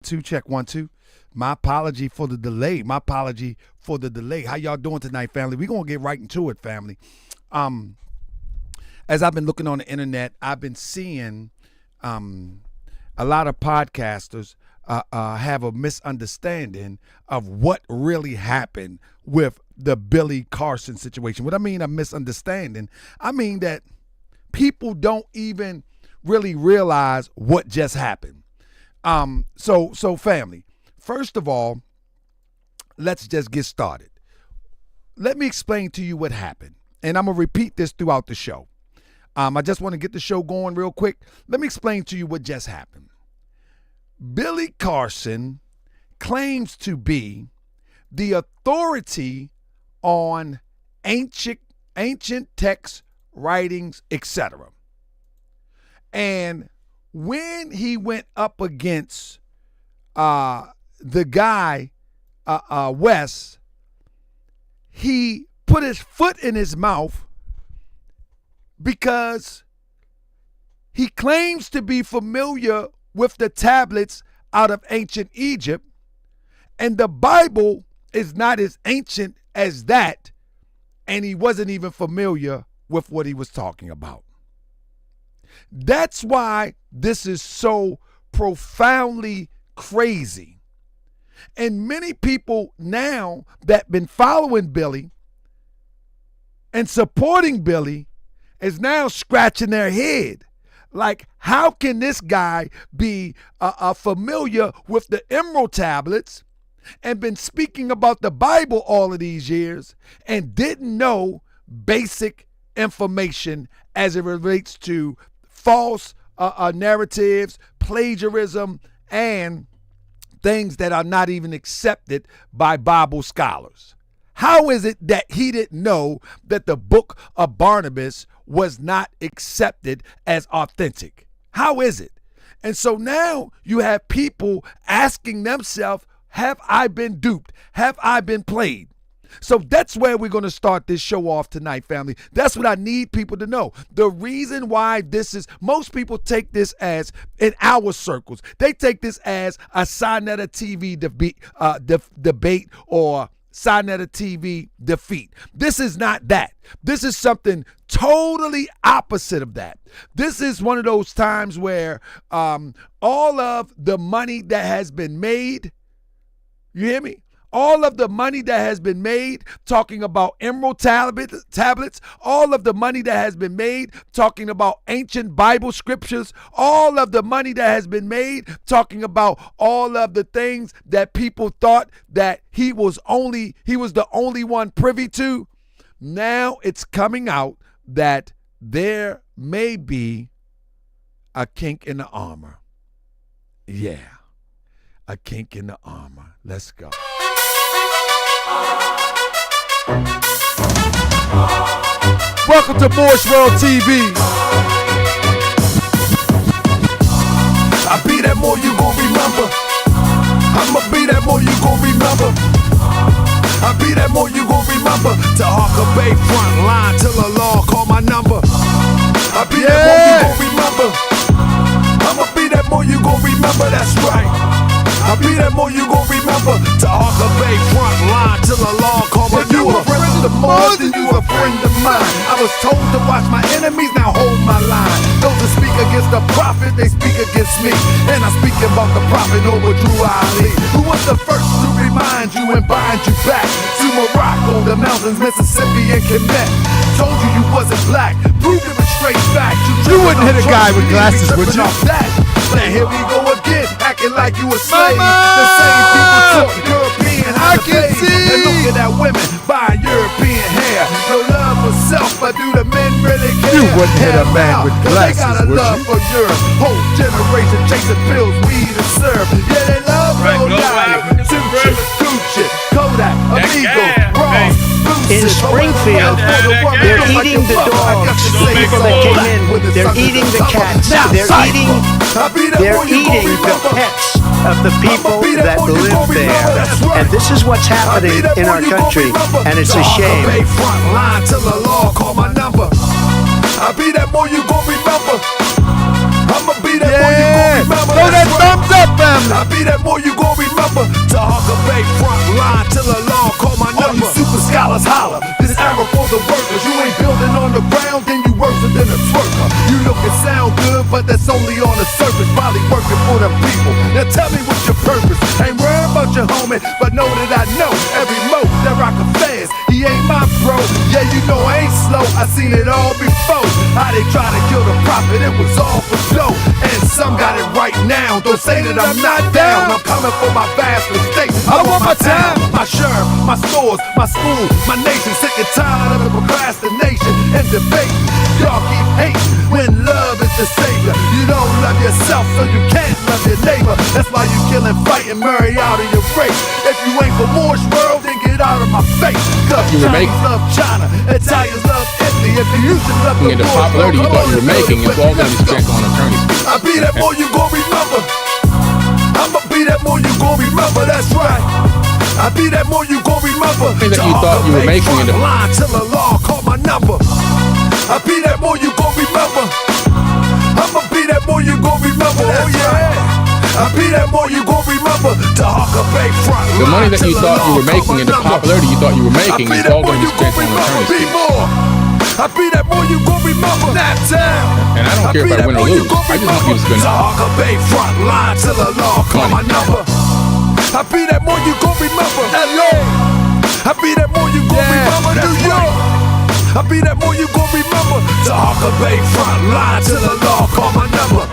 2, check 1, 2. My apology for the delay. How y'all doing tonight, family? We're going to get right into it, family. As I've been looking on the internet, I've been seeing a lot of podcasters have a misunderstanding of what really happened with the Billy Carson situation. What I mean a misunderstanding, I mean that people don't even really realize what just happened. So family, first of all, let's just get started. Let me explain to you what happened, and I'm gonna repeat this throughout the show. I just want to get the show going real quick. Let me explain to you what just happened. Billy Carson claims to be the authority on ancient text writings, etc. And when he went up against the guy, Wes, he put his foot in his mouth because he claims to be familiar with the tablets out of ancient Egypt, and the Bible is not as ancient as that, and he wasn't even familiar with what he was talking about. That's why this is so profoundly crazy. And many people now that been following Billy and supporting Billy is now scratching their head. Like, how can this guy be familiar with the Emerald tablets and been speaking about the Bible all of these years and didn't know basic information as it relates to false narratives, plagiarism, and things that are not even accepted by Bible scholars? How is it that he didn't know that the book of Barnabas was not accepted as authentic? How is it? And so now you have people asking themselves, have I been duped? Have I been played? So that's where we're going to start this show off tonight, family. That's what I need people to know. The reason why this is, most people take this as, in our circles, they take this as a Sinetta TV debate or Sinetta TV defeat. This is not that. This is something totally opposite of that. This is one of those times where all of the money that has been made, you hear me? All of the money that has been made talking about emerald tablets, all of the money that has been made talking about ancient Bible scriptures, all of the money that has been made talking about all of the things that people thought that he was the only one privy to. Now it's coming out that there may be a kink in the armor. Yeah, a kink in the armor. Let's go. Welcome to Moorish World TV. I be that more you gon' remember. I'ma be that more you gon' remember. I be that more you gon' remember. To Harker Bay front line till the law call my number. I be that more you gon' remember. I'ma be that more you gon' remember. That's right. I be that more you gon' remember. To Harker Bay front line till the law call my number. You a friend of more than you a friend of mine. I was told to watch my enemies, now hold my line. Those that speak against the prophet, they speak against me. And I'm speaking about the prophet over Drew Ali, who was the first to remind you and bind you back to Morocco, the mountains, Mississippi, and Quebec. Told you you wasn't black, proved it was straight fact. You wouldn't hit a guy with glasses, would you? Now here we go again, acting like you a slave. The same people talk European how to pay. And look at that women buying European hair. No love for self, but do the men really care? You wouldn't hit a man with glasses, would you? They got a love for Europe. Whole generation chasing pills, weed and syrup. Yeah, they love Roll Diet, Tucci, Gucci, Kodak, Amigo, Ross. In Springfield, they're eating the dogs, the people that came in, they're eating the cats, they're eating the pets of the people that live there. And this is what's happening in our country, and it's a shame. I'll be that more you gon' remember. I'ma be that more you gon' remember. Throw that thumbs up, family. I be that more you gon' remember. To Hawker Bay front line till alarm call my number. All you super scholars holler. This era for the workers. You ain't building on the ground, then you worse than a twerker. You look and sound good, but that's only on the surface. Probably working for the people. Now tell me what's your purpose. Ain't worried about your homie, but know that I know every mo that rock a fast. He ain't my bro. Yeah, you know I ain't slow. I seen it all before. How they try to kill the prophet, it was all for show. And some got it right now. Don't say that I'm not down. I'm coming for my vast estate. I want my time, my sheriff, my stores, my school, my nation. Sick and tired of the procrastination and debate. Y'all keep hating when love is the savior. You don't love yourself, so you can't love your neighbor. That's why you kill and fight and marry out of your race. If you ain't for Moorish World, then get out of my face. Cause Chinese love China, Italians love Italy. If you used to love the popularity you thought you were making is all going to be spent on attorney's fees. I be that more you gon' remember. I'ma be that more you gon' remember. That's right. I be that more you gon' remember. That you thought you were making in the line till the law call my number. I be that more you gon' remember. I'ma be that more you gon' remember. Oh yeah. I be that more you gon' remember. To Hawker Bay front line. The money that you thought you were making and the popularity you thought you were making is all going to be spent on attorney's fees. I be that more you gon' remember. That time. And I don't care if I win or lose. I just want you to spend to Hawker Bay front line till the law call my number. I be that more you gon' remember. LA. I be that more you gon' remember. New York. I be that more you gon' remember. To Hawker Bay front line till the law call my number.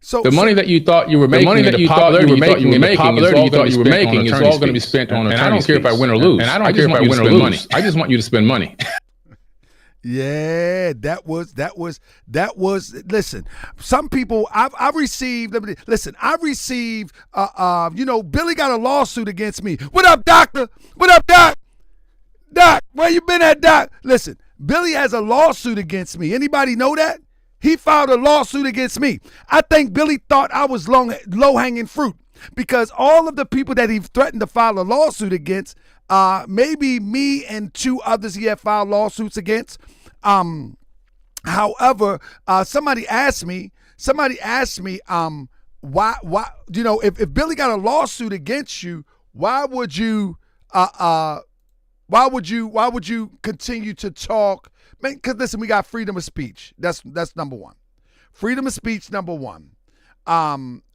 So the money that you thought you were making, the money that you thought you were making, and the popularity you thought you were making is all going to be spent on attorney's fees. And I don't care if I win or lose. And I don't care if I win or lose. I just want you to spend money. Yeah, that was. Listen, some people I received. Listen, I received. Billy got a lawsuit against me. What up, doctor? What up, doc? Doc, where you been at, doc? Listen, Billy has a lawsuit against me. Anybody know that? He filed a lawsuit against me. I think Billy thought I was low-hanging fruit because all of the people that he threatened to file a lawsuit against, maybe me and two others he had filed lawsuits against. However, somebody asked me, why, if Billy got a lawsuit against you, why would you continue to talk? Man, because listen, we got freedom of speech. That's number one. Freedom of speech, number one.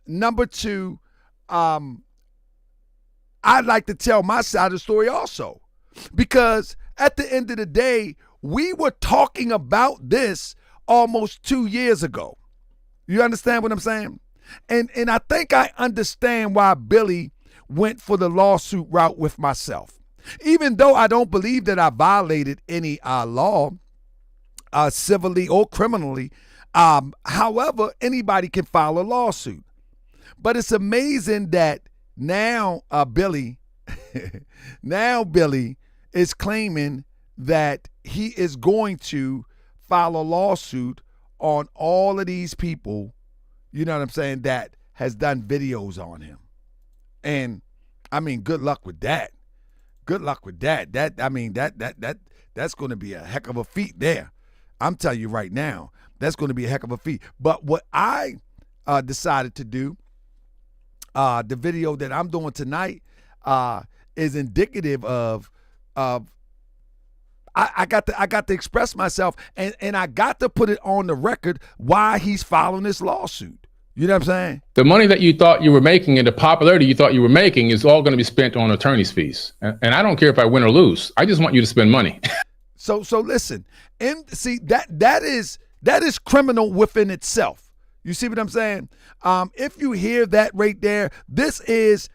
Number two, I'd like to tell my side of the story also. Because at the end of the day, we were talking about this almost 2 years ago. You understand what I'm saying? And I think I understand why Billy went for the lawsuit route with myself. Even though I don't believe that I violated any law, civilly or criminally. However, anybody can file a lawsuit. But it's amazing that now Billy is claiming that he is going to file a lawsuit on all of these people, you know what I'm saying, that has done videos on him. And I mean, good luck with that. Good luck with that. That's going to be a heck of a feat there. I'm telling you right now, that's going to be a heck of a feat. But what I decided to do, the video that I'm doing tonight, is indicative of I got to express myself, and I got to put it on the record why he's filing this lawsuit. You know what I'm saying? The money that you thought you were making and the popularity you thought you were making is all going to be spent on attorney's fees. And I don't care if I win or lose. I just want you to spend money. So listen, and see that is criminal within itself. You see what I'm saying? If you hear that right there, this is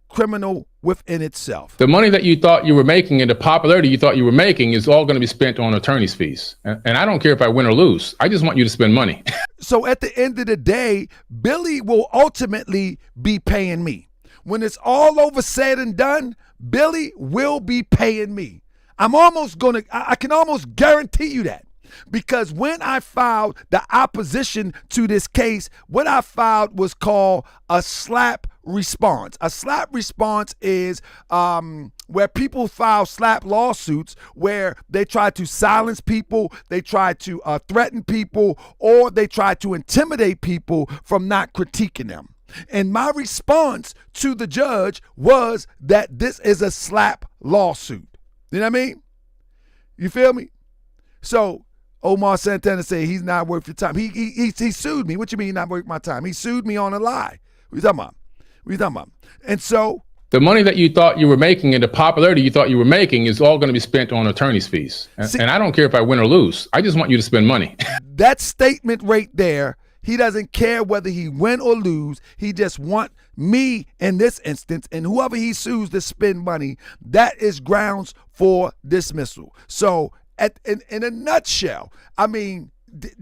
criminal within itself. The money that you thought you were making and the popularity you thought you were making is all going to be spent on attorney's fees. And I don't care if I win or lose. I just want you to spend money. So at the end of the day, Billy will ultimately be paying me. When it's all over said and done, Billy will be paying me. I can almost guarantee you that. Because when I filed the opposition to this case, what I filed was called a slap response. A slap response is where people file slap lawsuits where they try to silence people, they try to threaten people, or they try to intimidate people from not critiquing them. And my response to the judge was that this is a slap lawsuit. You know what I mean? You feel me? So Omar Santana said he's not worth your time. He sued me. What you mean he's not worth my time? He sued me on a lie. What you talking about? What you talking about? And so the money that you thought you were making and the popularity you thought you were making is all going to be spent on attorney's fees. And I don't care if I win or lose. I just want you to spend money. That statement right there, he doesn't care whether he win or lose. He just want me in this instance and whoever he sues to spend money. That is grounds for dismissal. So in a nutshell, I mean,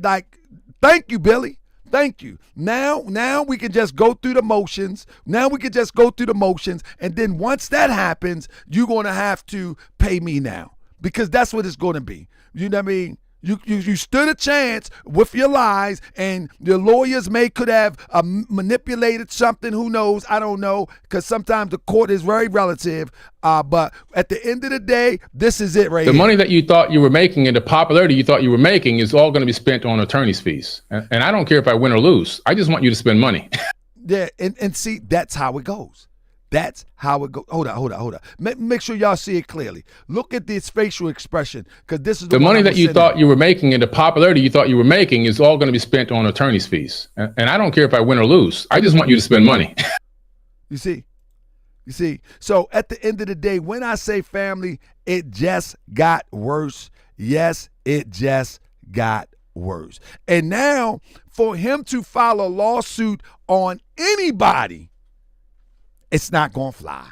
like, thank you, Billy. Thank you. Now we can just go through the motions. And then once that happens, you're going to have to pay me now because that's what it's going to be. You know what I mean? You stood a chance with your lies, and your lawyers could have manipulated something. Who knows? I don't know, because sometimes the court is very relative. But at the end of the day, this is it right here. The money that you thought you were making and the popularity you thought you were making is all going to be spent on attorney's fees. And I don't care if I win or lose. I just want you to spend money. Yeah, and see, that's how it goes. That's how it goes. Hold on. Make sure y'all see it clearly. Look at this facial expression, because this is the money that you thought you were making and the popularity you thought you were making is all going to be spent on attorney's fees. And I don't care if I win or lose. I just want you to spend money. You see? So at the end of the day, when I say family, it just got worse. Yes, it just got worse. And now for him to file a lawsuit on anybody, it's not going to fly.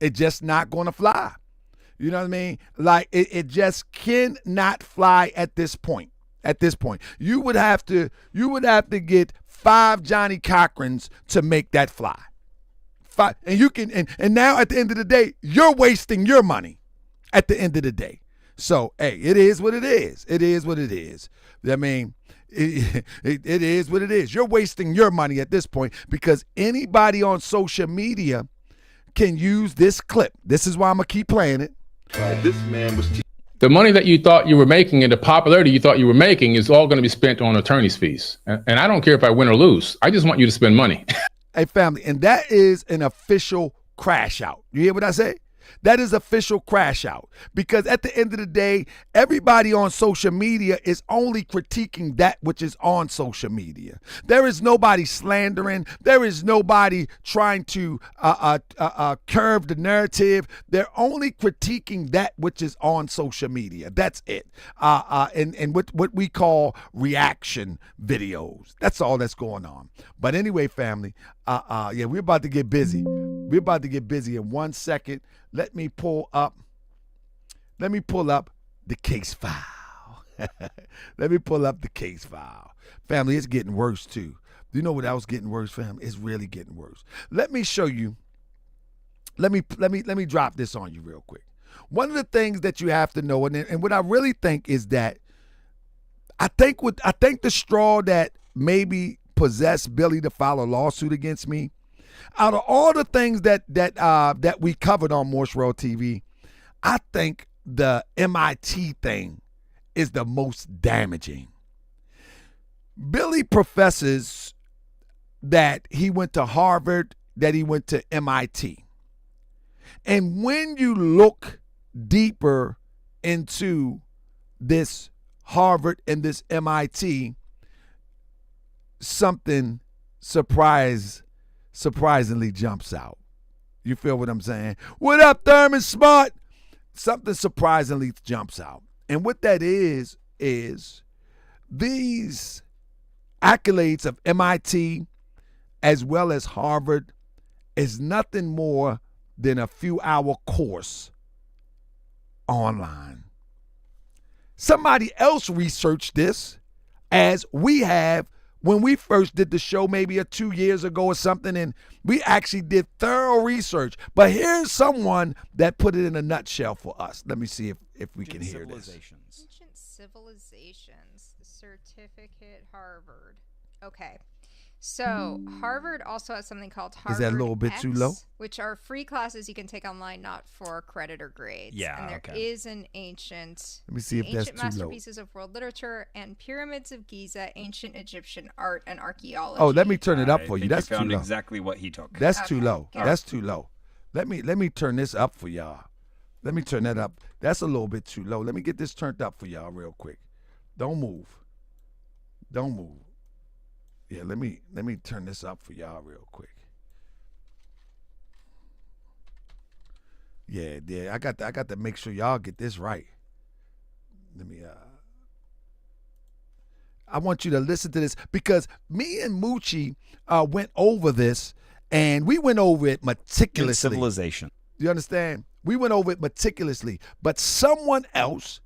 It's just not going to fly. You know what I mean? Like, it just cannot fly at this point. You would have to get 5 Johnny Cochrans to make that fly. 5, and you can, and now at the end of the day, you're wasting your money at the end of the day. So, hey, it is what it is. I mean, it is what it is. You're wasting your money at this point because anybody on social media can use this clip. This is why I'm going to keep playing it. This man was the money that you thought you were making and the popularity you thought you were making is all going to be spent on attorney's fees. And I don't care if I win or lose. I just want you to spend money. Hey, family, and that is an official crash out. You hear what I say? That is official crash out, because at the end of the day, everybody on social media is only critiquing that which is on social media. There is nobody slandering. There is nobody trying to curve the narrative. They're only critiquing that which is on social media. That's it. And what we call reaction videos. That's all that's going on. But anyway, family, yeah, we're about to get busy. We're about to get busy in 1 second. Let me pull up the case file. Let me pull up the case file. Family, it's getting worse too. Do you know what else getting worse, family? It's really getting worse. Let me show you. Let me drop this on you real quick. One of the things that you have to know, and what I really think is that I think the straw that maybe possessed Billy to file a lawsuit against me, out of all the things that we covered on Moorish World TV, I think the MIT thing is the most damaging. Billy professes that he went to Harvard, that he went to MIT. And when you look deeper into this Harvard and this MIT, something surprisingly jumps out. You feel what I'm saying? What up, Thurman Smart? Something surprisingly jumps out. And what that is these accolades of MIT as well as Harvard is nothing more than a few-hour course online. Somebody else researched this, as we have when we first did the show maybe 2 years ago or something, and we actually did thorough research. But here's someone that put it in a nutshell for us. Let me see if we can hear this. Ancient Civilizations, certificate, Harvard. Okay. So Harvard also has something called Harvard Is that a little bit too low? which are free classes you can take online, not for credit or grades. Yeah, and there okay. is an ancient, Let me see if that's ancient too low. masterpieces of world literature and pyramids of Giza, ancient Egyptian art and archaeology. Oh, let me turn it up I for you. think That's you too found low. exactly what he took. That's too low. Good. That's too low. Let me turn this up for y'all. Let me turn that up. That's a little bit too low. Let me get this turned up for y'all real quick. Don't move. Don't move. Yeah, let me turn this up for y'all real quick. Yeah, I got to make sure y'all get this right. Let me I want you to listen to this because me and Moochie went over this and we went over it meticulously. Civilization. You understand? We went over it meticulously, but someone else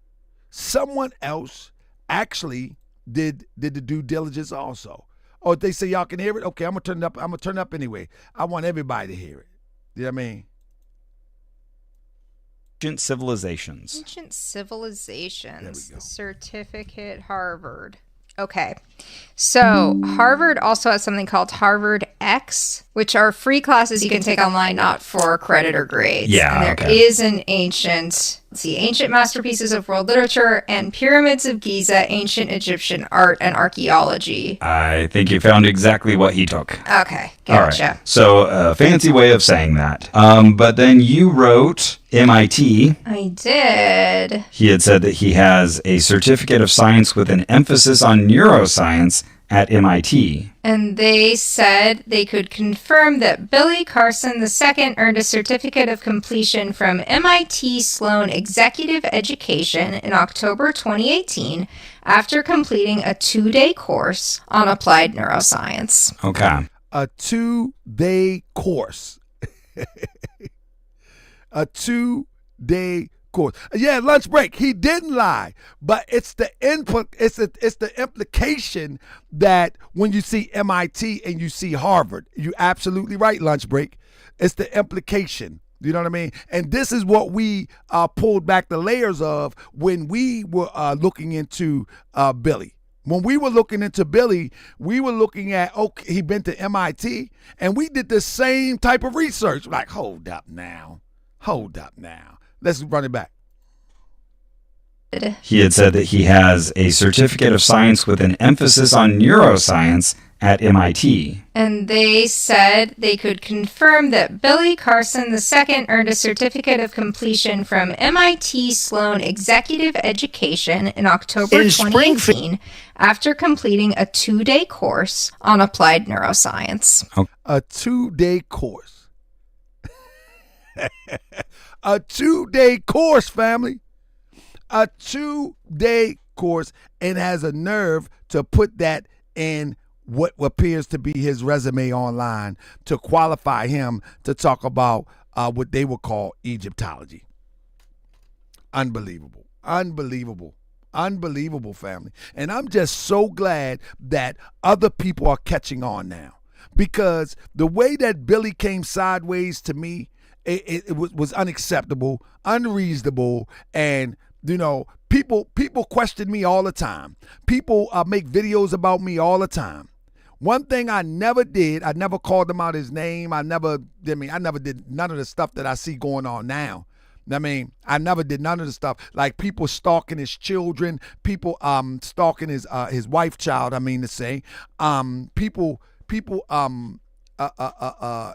actually did the due diligence also. Oh, they say y'all can hear it? Okay, I'm gonna turn it up. I'm gonna turn it up anyway. I want everybody to hear it. You know what I mean? Ancient civilizations. Ancient civilizations, There we go. certificate, Harvard. Okay. So Harvard also has something called Harvard X, which are free classes you can take online, not for credit or grades. Yeah, and there okay. is an ancient masterpieces of world literature and pyramids of Giza, ancient Egyptian art and archaeology. I think you found exactly what he took. Okay, All gotcha. right. So a fancy way of saying that. But then you wrote MIT. I did. He had said that he has a certificate of science with an emphasis on neuroscience at MIT. And they said they could confirm that Billy Carson II earned a certificate of completion from MIT Sloan Executive Education in October 2018 after completing a 2-day course on applied neuroscience. Okay. A 2-day course. A 2-day course. Yeah, lunch break. He didn't lie, but it's the input. It's the implication that when you see MIT and you see Harvard, you absolutely right. Lunch break. It's the implication. You know what I mean? And this is what we pulled back the layers of when we were looking into Billy. When we were looking into Billy, we were looking at, okay, he been to MIT, and we did the same type of research. Like, hold up now. Let's run it back. He had said that he has a certificate of science with an emphasis on neuroscience at MIT. And they said they could confirm that Billy Carson II earned a certificate of completion from MIT Sloan Executive Education in October 2018 after completing a 2-day course on applied neuroscience. A 2-day course. A 2-day course, family. A 2-day course, and has a nerve to put that in what appears to be his resume online to qualify him to talk about what they would call Egyptology. Unbelievable, family. And I'm just so glad that other people are catching on now, because the way that Billy came sideways to me, it was unacceptable, unreasonable, and people question me all the time. People make videos about me all the time. One thing I never did, I never called him out his name. I never did none of the stuff that I see going on now. I never did none of the stuff like people stalking his children, people stalking his wife child. People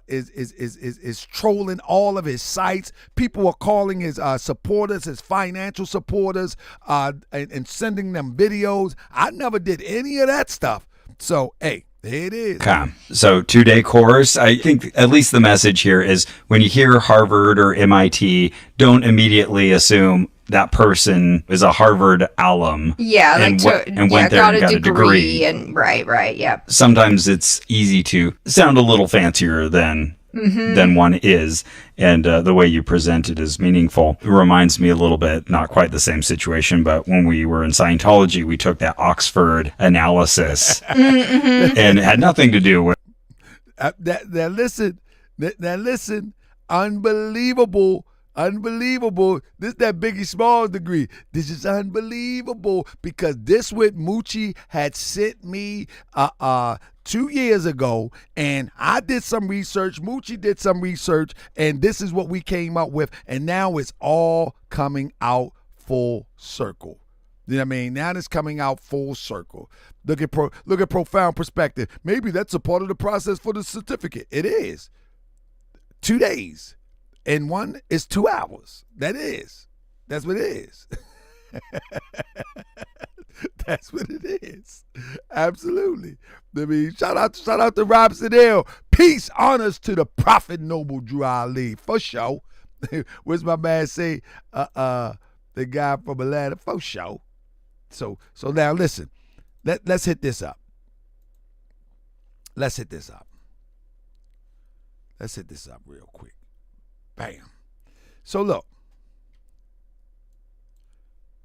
is trolling all of his sites. People are calling his supporters, his financial supporters, and sending them videos. I never did any of that stuff. So, hey, there it is. Okay. So 2-day course. I think at least the message here is when you hear Harvard or MIT, don't immediately assume that person is a Harvard alum. Yeah, and went there and got a degree. And right, yep. Sometimes it's easy to sound a little fancier than one is, and the way you present it is meaningful. It reminds me a little bit, not quite the same situation, but when we were in Scientology, we took that Oxford analysis, and it had nothing to do with Now listen, unbelievable Unbelievable. This that Biggie Smalls degree. This is unbelievable because this what Moochie had sent me 2 years ago, and I did some research. Moochie did some research, and this is what we came up with, and now it's all coming out full circle. You know what I mean? Now it's coming out full circle. Look at profound perspective. Maybe that's a part of the process for the certificate. It is. 2 days. And one is 2 hours. That's what it is. That's what it is. Absolutely. I mean, shout out to Robson Hill. Peace, honors to the prophet noble Drew Ali. For sure. What's my man say? The guy from Atlanta. For sure. So now listen. Let's hit this up. Let's hit this up real quick. Bam. So look.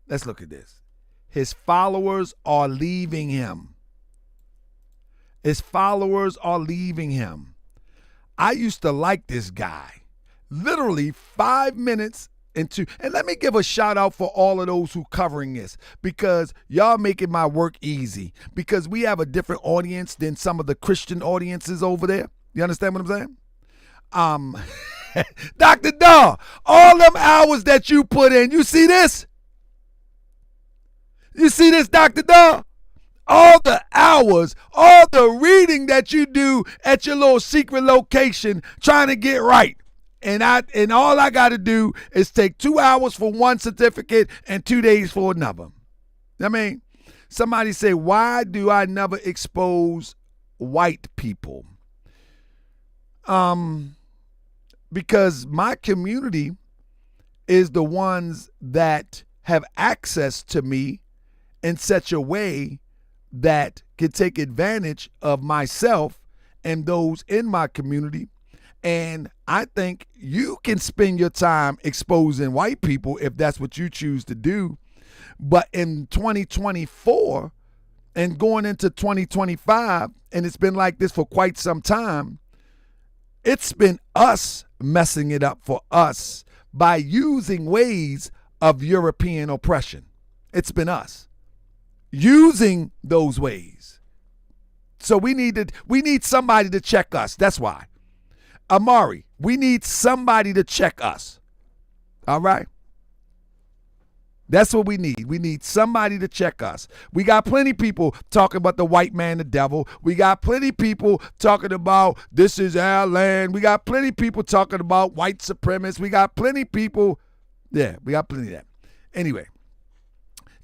Let's look at this. His followers are leaving him. His followers are leaving him. I used to like this guy. Literally 5 minutes into, and let me give a shout out for all of those who covering this, because y'all making my work easy, because we have a different audience than some of the Christian audiences over there. You understand what I'm saying? Dr. Daw, all them hours that you put in, you see this? You see this, Dr. Daw? All the hours, all the reading that you do at your little secret location trying to get right. And all I got to do is take 2 hours for one certificate and 2 days for another. I mean, somebody say, why do I never expose white people? Because my community is the ones that have access to me in such a way that can take advantage of myself and those in my community. And I think you can spend your time exposing white people if that's what you choose to do. But in 2024 and going into 2025, and it's been like this for quite some time, it's been us messing it up for us by using ways of European oppression. It's been us using those ways. So we need somebody to check us. That's why. Amari, we need somebody to check us. All right? That's what we need. We need somebody to check us. We got plenty of people talking about the white man, the devil. We got plenty of people talking about this is our land. We got plenty of people talking about white supremacists. We got plenty of people. Yeah, we got plenty of that. Anyway.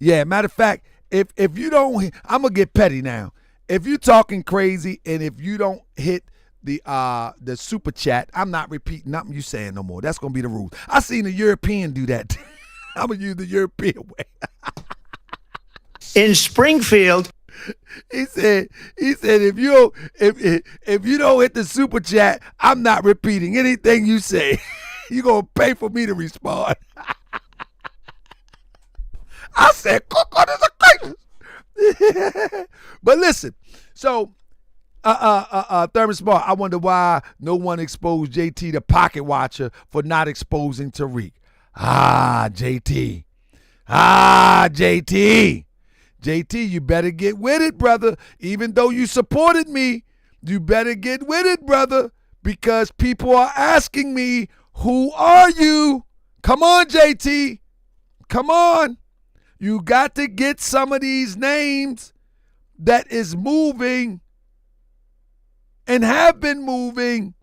Yeah, matter of fact, if you don't, I'm going to get petty now. If you talking crazy and if you don't hit the super chat, I'm not repeating nothing you saying no more. That's going to be the rule. I seen a European do that. I'm going to use the European way. In Springfield. He said if you don't hit the super chat, I'm not repeating anything you say. You're going to pay for me to respond. I said, Coco, this is crazy. But listen, so Thurman Smart, I wonder why no one exposed JT the pocket watcher for not exposing Tariq. JT. JT, you better get with it, brother. Even though you supported me, you better get with it, brother, because people are asking me, who are you? Come on, JT. Come on. You got to get some of these names that is moving and have been moving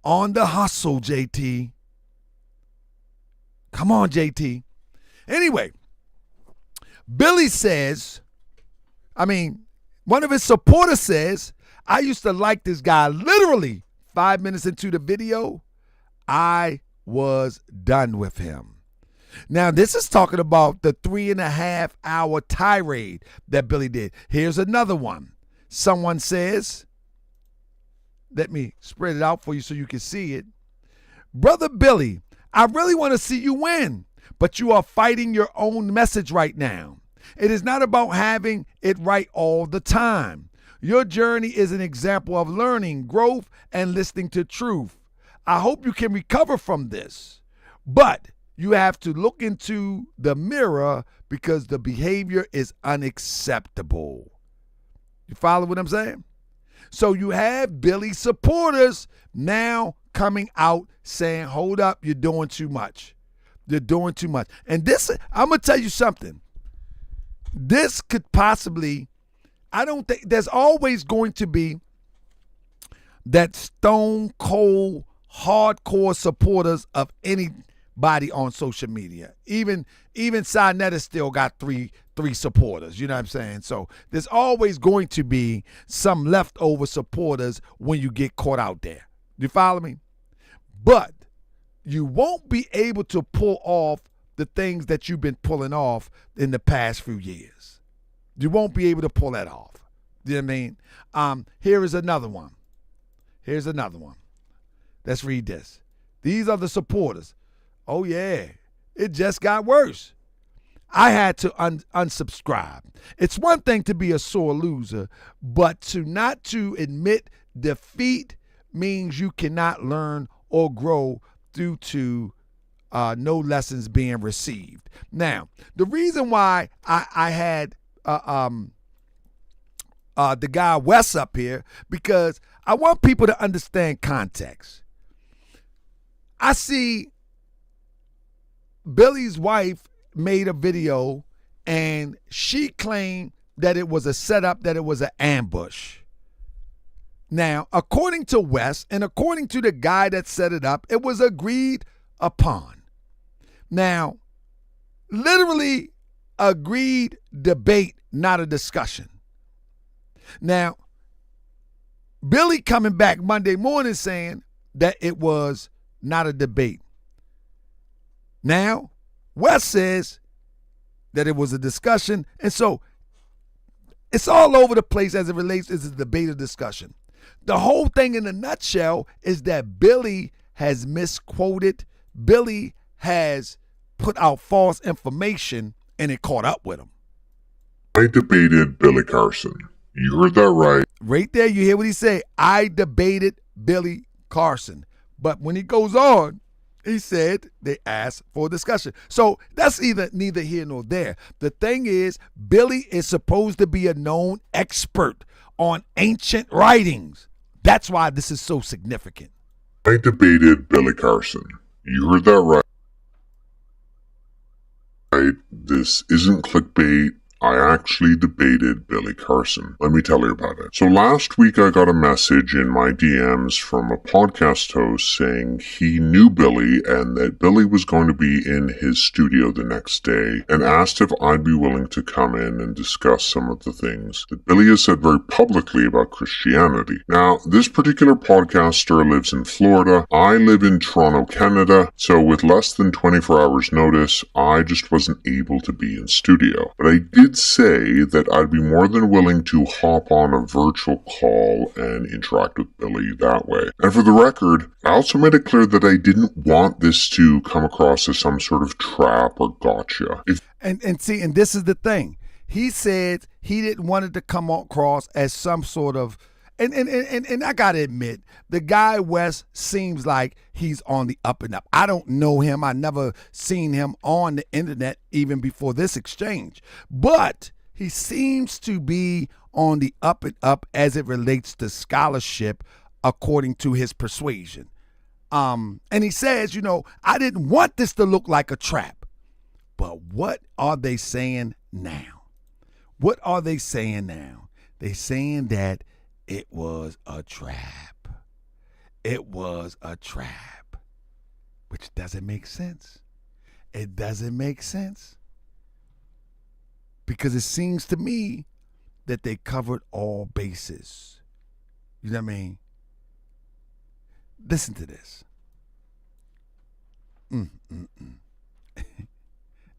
on the hustle, JT. Come on, JT. Anyway, Billy says, one of his supporters says, I used to like this guy. Literally 5 minutes into the video, I was done with him. Now, this is talking about the 3.5 hour tirade that Billy did. Here's another one. Someone says, let me spread it out for you so you can see it. Brother Billy, I really want to see you win, but you are fighting your own message right now. It is not about having it right all the time. Your journey is an example of learning, growth, and listening to truth. I hope you can recover from this. But you have to look into the mirror because the behavior is unacceptable. You follow what I'm saying? So you have Billy supporters now coming out saying, hold up, you're doing too much. You're doing too much. And this, I'm going to tell you something. This could possibly, I don't think, there's always going to be that stone cold, hardcore supporters of anybody on social media. Even Sinetta still got three supporters. You know what I'm saying? So there's always going to be some leftover supporters when you get caught out there. You follow me? But you won't be able to pull off the things that you've been pulling off in the past few years. You won't be able to pull that off. You know what I mean? Here is another one. Here's another one. Let's read this. These are the supporters. Oh, yeah. It just got worse. I had to unsubscribe. It's one thing to be a sore loser, but not to admit defeat means you cannot learn or grow due to no lessons being received. Now, the reason why I had the guy Wes up here, because I want people to understand context. I see Billy's wife made a video and she claimed that it was a setup, that it was an ambush. Now, according to Wes and according to the guy that set it up, it was agreed upon. Now, literally agreed debate, not a discussion. Now, Billy coming back Monday morning saying that it was not a debate. Now, Wes says that it was a discussion. And so it's all over the place as it relates to the debate or discussion. The whole thing in a nutshell is that Billy has misquoted. Billy has put out false information and it caught up with him. I debated Billy Carson. You heard that right. Right there, you hear what he said. I debated Billy Carson. But when he goes on, he said they asked for a discussion. So that's neither here nor there. The thing is, Billy is supposed to be a known expert on ancient writings. That's why this is so significant. I debated Billy Carson. You heard that right. This isn't clickbait. I actually debated Billy Carson. Let me tell you about it. So last week I got a message in my DMs from a podcast host saying he knew Billy and that Billy was going to be in his studio the next day and asked if I'd be willing to come in and discuss some of the things that Billy has said very publicly about Christianity. Now, this particular podcaster lives in Florida. I live in Toronto, Canada. So with less than 24 hours notice, I just wasn't able to be in studio. But I did say that I'd be more than willing to hop on a virtual call and interact with Billy that way. And for the record, I also made it clear that I didn't want this to come across as some sort of trap or gotcha. And this is the thing. He said he didn't want it to come across as some sort of, and I gotta admit, the guy Wes seems like he's on the up and up. I don't know him. I never seen him on the internet even before this exchange. But he seems to be on the up and up as it relates to scholarship according to his persuasion. And he says, I didn't want this to look like a trap. But what are they saying now? What are they saying now? They're saying that it was a trap. It was a trap, which doesn't make sense. It doesn't make sense because it seems to me that they covered all bases. You know what I mean? Listen to this.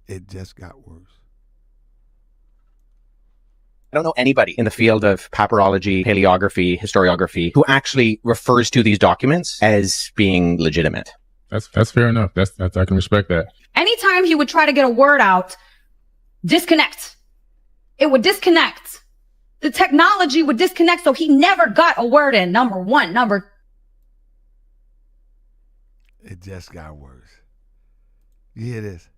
It just got worse. I don't know anybody in the field of papyrology, paleography, historiography who actually refers to these documents as being legitimate. That's fair enough. That's I can respect that. Anytime he would try to get a word out, disconnect. It would disconnect. The technology would disconnect, so he never got a word in. Number one. It just got worse. You hear this?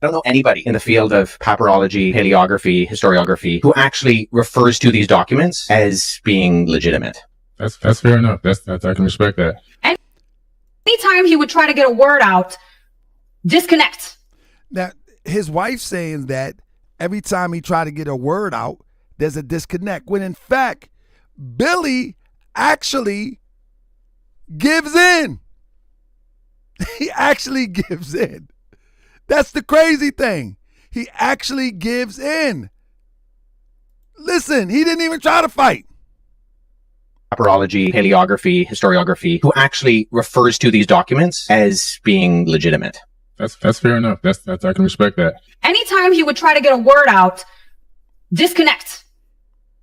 I don't know anybody in the field of papyrology, paleography, historiography who actually refers to these documents as being legitimate. That's fair enough. That's I can respect that. And anytime he would try to get a word out, disconnect. Now, his wife's saying that every time he tried to get a word out, there's a disconnect. When in fact, Billy actually gives in. He actually gives in. That's the crazy thing. He actually gives in. Listen, he didn't even try to fight. Papyrology, paleography, historiography, who actually refers to these documents as being legitimate. That's fair enough. That's I can respect that. Anytime he would try to get a word out, disconnect.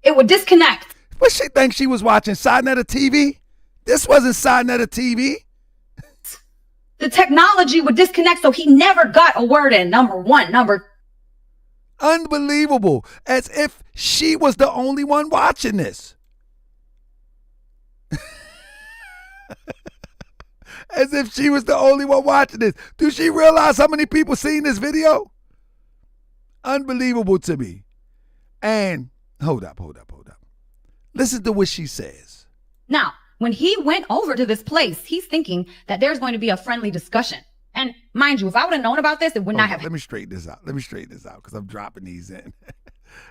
It would disconnect. What she think she was watching? Sidnet TV? This wasn't Sidnet TV. The technology would disconnect, so he never got a word in. Number one. Unbelievable. As if she was the only one watching this. As if she was the only one watching this. Do she realize how many people seen this video? Unbelievable to me. And hold up. Listen to what she says. Now, when he went over to this place, he's thinking that there's going to be a friendly discussion. And mind you, if I would have known about this, it would not have. Let me straighten this out. Because I'm dropping these in.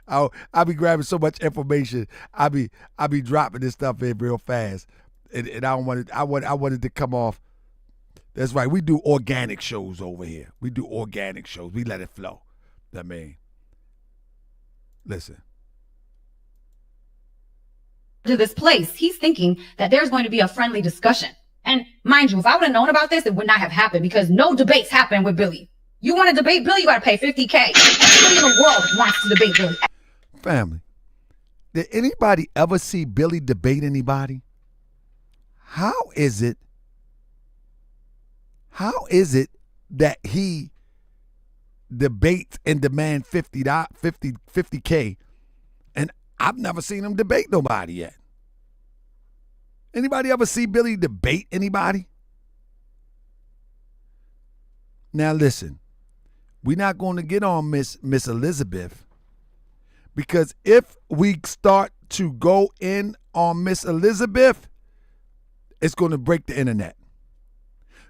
I'll be grabbing so much information. I'll be dropping this stuff in real fast. And I don't want it. I wanted to come off. That's right. We do organic shows over here. We let it flow. I mean, listen. To this place, he's thinking that there's going to be a friendly discussion. And mind you, if I would have known about this, it would not have happened because no debates happen with Billy. You want to debate Billy, you got to pay $50K. Everybody in the world wants to debate Billy. Family, did anybody ever see Billy debate anybody? How is it that he debates and demand $50K, and I've never seen him debate nobody yet? Anybody ever see Billy debate anybody? Now listen, we're not going to get on Miss Elizabeth, because if we start to go in on Miss Elizabeth, it's going to break the internet.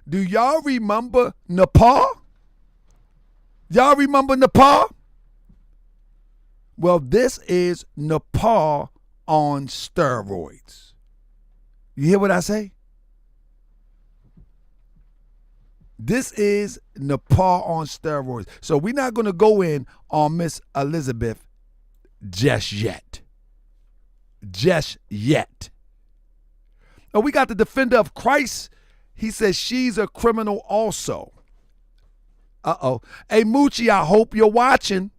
Do y'all remember Nepal? Y'all remember Nepal? Well, this is Nepal on steroids. You hear what I say? This is Nepal on steroids. So we're not going to go in on Miss Elizabeth just yet. Oh, we got the defender of Christ. He says she's a criminal also. Hey, Moochie, I hope you're watching.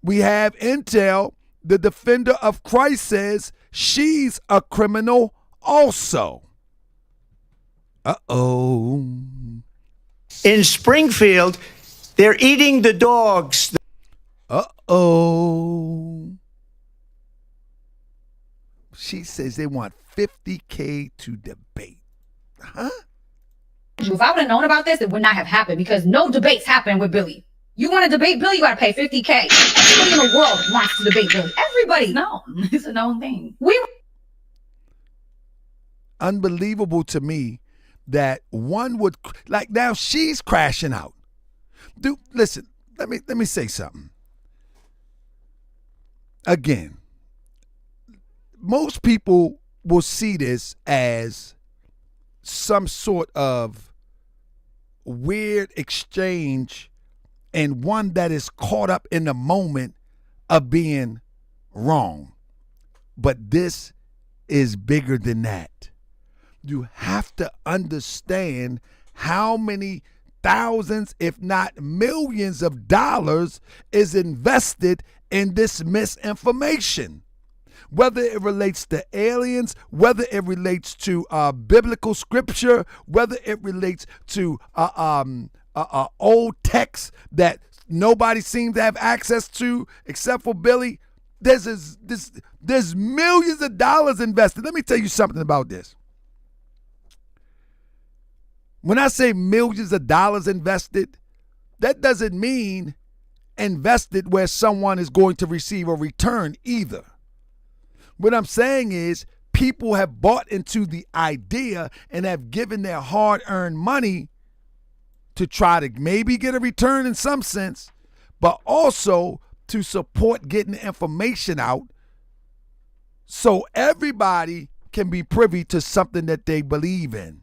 We have intel. The defender of Christ says she's a criminal also. In Springfield, they're eating the dogs. She says they want $50K to debate. Huh? If I would have known about this, it would not have happened because no debates happen with Billy. You want to debate Billy, you got to pay $50K. Everybody in the world wants to debate Billy. Everybody. No, it's a known thing. Unbelievable to me that one would, like, now she's crashing out. Dude, listen, let me say something. Again, most people will see this as some sort of weird exchange and one that is caught up in the moment of being wrong. But this is bigger than that. You have to understand how many thousands, if not millions of dollars is invested in this misinformation. Whether it relates to aliens, whether it relates to biblical scripture, whether it relates to old texts that nobody seems to have access to except for Billy. there's millions of dollars invested. Let me tell you something about this. When I say millions of dollars invested, that doesn't mean invested where someone is going to receive a return either. What I'm saying is people have bought into the idea and have given their hard-earned money to try to maybe get a return in some sense, but also to support getting information out so everybody can be privy to something that they believe in.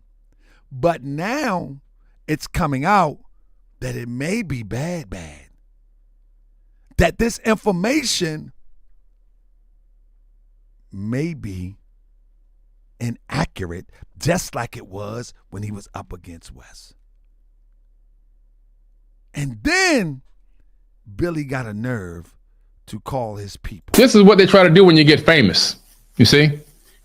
But now it's coming out that it may be bad. That this information may be inaccurate, just like it was when he was up against Wes. And then Billy got a nerve to call his people. This is what they try to do when you get famous. You see?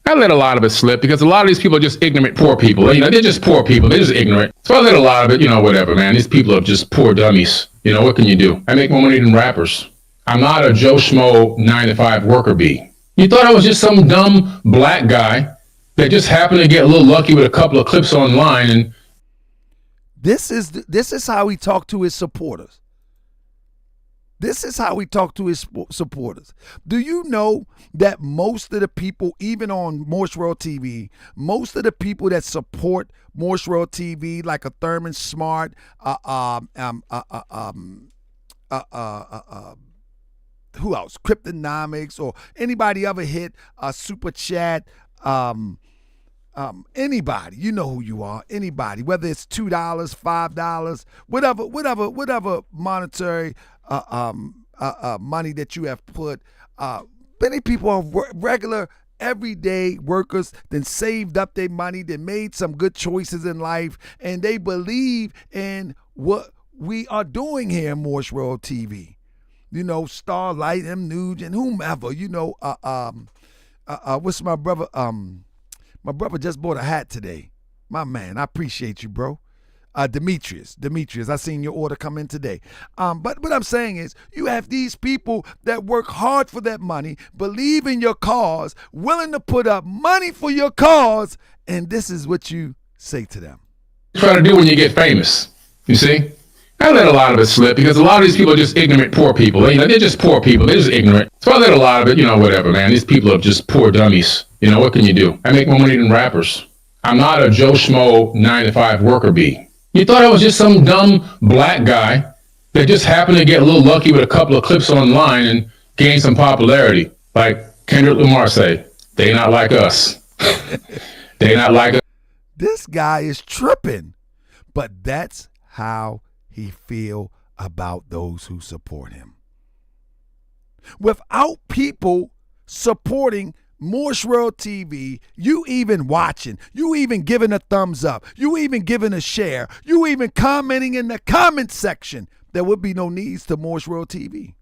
I let a lot of it slip because a lot of these people are just ignorant, poor people. They're just poor people. They're just ignorant. So I let a lot of it, whatever, man. These people are just poor dummies. What can you do? I make more money than rappers. I'm not a Joe Schmo 9-to-5 worker bee. You thought I was just some dumb black guy that just happened to get a little lucky with a couple of clips online and This is how he talked to his supporters. This is how he talked to his supporters. Do you know that most of the people, even on Moorish World TV, most of the people that support Moorish World TV, like a Thurman Smart, who else? Cryptonomics, or anybody ever hit a super chat, anybody, you know who you are, anybody, whether it's $2, $5, whatever monetary money that you have put. Many people are regular, everyday workers, then saved up their money, then made some good choices in life, and they believe in what we are doing here in Moorish World TV. Starlight, M. Nugent, whomever. What's my brother? My brother just bought a hat today. My man, I appreciate you, bro. Demetrius, I seen your order come in today. But what I'm saying is, you have these people that work hard for that money, believe in your cause, willing to put up money for your cause, and this is what you say to them. Try to do when you get famous. You see? I let a lot of it slip because a lot of these people are just ignorant, poor people. They're just poor people. They're just ignorant. So I let a lot of it, whatever, man. These people are just poor dummies. What can you do? I make more money than rappers. I'm not a Joe Schmo 9-to-5 worker bee. You thought I was just some dumb black guy that just happened to get a little lucky with a couple of clips online and gain some popularity. Like Kendrick Lamar say, they not like us. They not like us. This guy is tripping. But that's how he feel about those who support him. Without people supporting Moorish World TV, you even watching, you even giving a thumbs up, you even giving a share, you even commenting in the comment section, there would be no needs to Moorish World TV.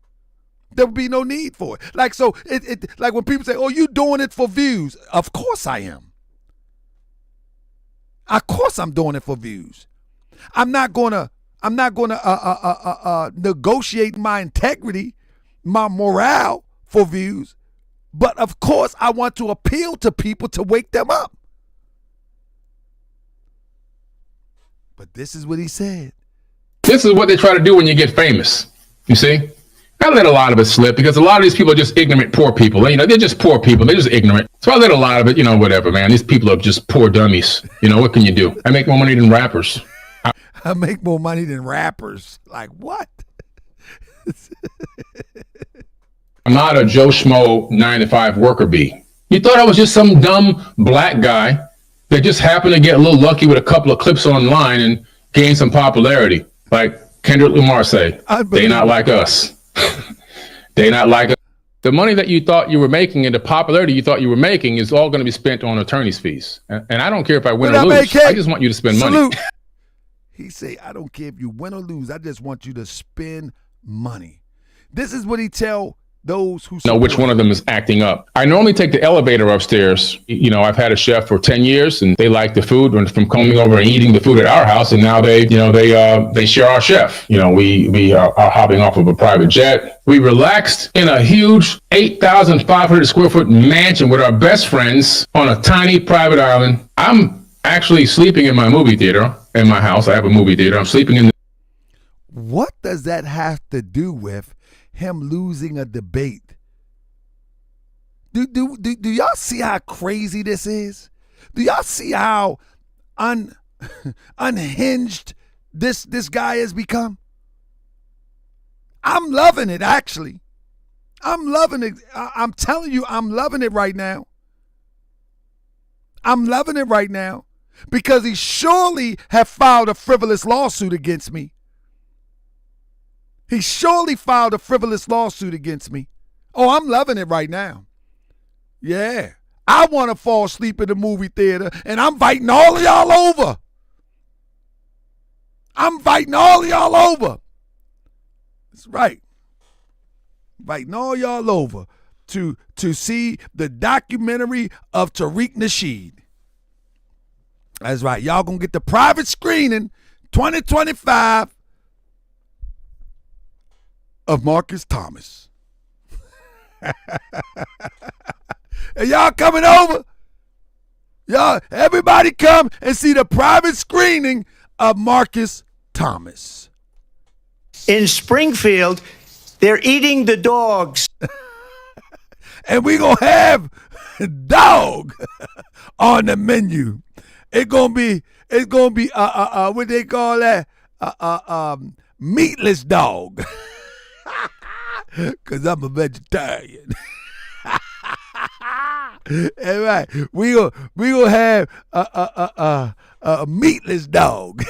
There would be no need for it. Like when people say, "Oh, you doing it for views?" Of course I am. Of course I'm doing it for views. I'm not gonna negotiate my integrity, my morale for views. But of course, I want to appeal to people to wake them up. But this is what he said. This is what they try to do when you get famous. You see? I let a lot of it slip because a lot of these people are just ignorant, poor people. They're just poor people. They're just ignorant. So I let a lot of it, whatever, man. These people are just poor dummies. What can you do? I make more money than rappers. I make more money than rappers. Like what? I'm not a Joe Schmo 9-to-5 worker bee. You thought I was just some dumb black guy that just happened to get a little lucky with a couple of clips online and gain some popularity. Like Kendrick Lamar say, they not like us. They not like us. The money that you thought you were making and the popularity you thought you were making is all going to be spent on attorney's fees. And I don't care if I win or lose. I just want you to spend money. He say, I don't care if you win or lose. I just want you to spend money. This is what he tell those who know which one of them is acting up. I normally take the elevator upstairs. You know, I've had a chef for 10 years and they like the food from coming over and eating the food at our house. And now they share our chef. You know, we are hopping off of a private jet. We relaxed in a huge 8,500 square foot mansion with our best friends on a tiny private island. I'm actually sleeping in my movie theater in my house. I have a movie theater. I'm sleeping in. What does that have to do with him losing a debate? Do y'all see how crazy this is? Do y'all see how unhinged this guy has become? I'm loving it, actually. I'm loving it. I'm telling you, I'm loving it right now. I'm loving it right now because he surely have filed a frivolous lawsuit against me. He surely filed a frivolous lawsuit against me. Oh, I'm loving it right now. Yeah. I want to fall asleep in the movie theater, and I'm inviting all of y'all over. I'm inviting all of y'all over. That's right. Inviting all y'all over to see the documentary of Tariq Nasheed. That's right. Y'all going to get the private screening 2025 of Marcus Thomas. And y'all coming over? Y'all, everybody come and see the private screening of Marcus Thomas. In Springfield, they're eating the dogs. And we gonna have dog on the menu. It's gonna be what they call that? Meatless dog. Cause I'm a vegetarian. All right, we gonna have a meatless dog.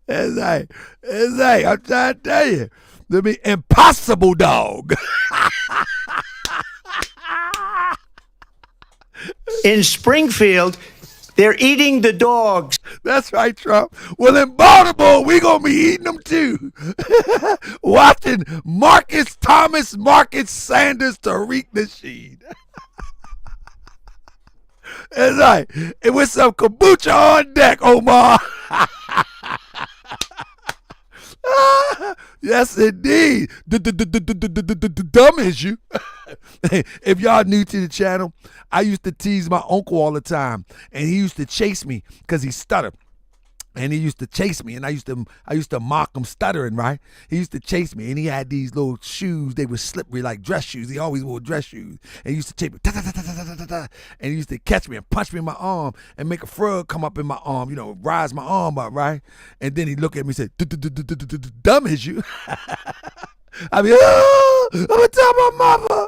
That's right. I'm trying to tell you, there'll be impossible dog. In Springfield, they're eating the dogs. That's right, Trump. Well, in Baltimore, we gonna be eating them too. Watching Marcus Thomas, Marcus Sanders, Tariq Nasheed. That's right. And with some kombucha on deck, Omar. Yes, indeed. The dumb issue. If y'all new to the channel, I used to tease my uncle all the time, and he used to chase me because he stuttered. And he used to chase me, and I used to mock him stuttering, right? He used to chase me, and he had these little shoes. They were slippery like dress shoes. He always wore dress shoes. And he used to chase me, and he used to catch me and punch me in my arm and make a frog come up in my arm, rise my arm up, right? And then he'd look at me and say, dumb is you. I mean, I'm gonna tell my mama.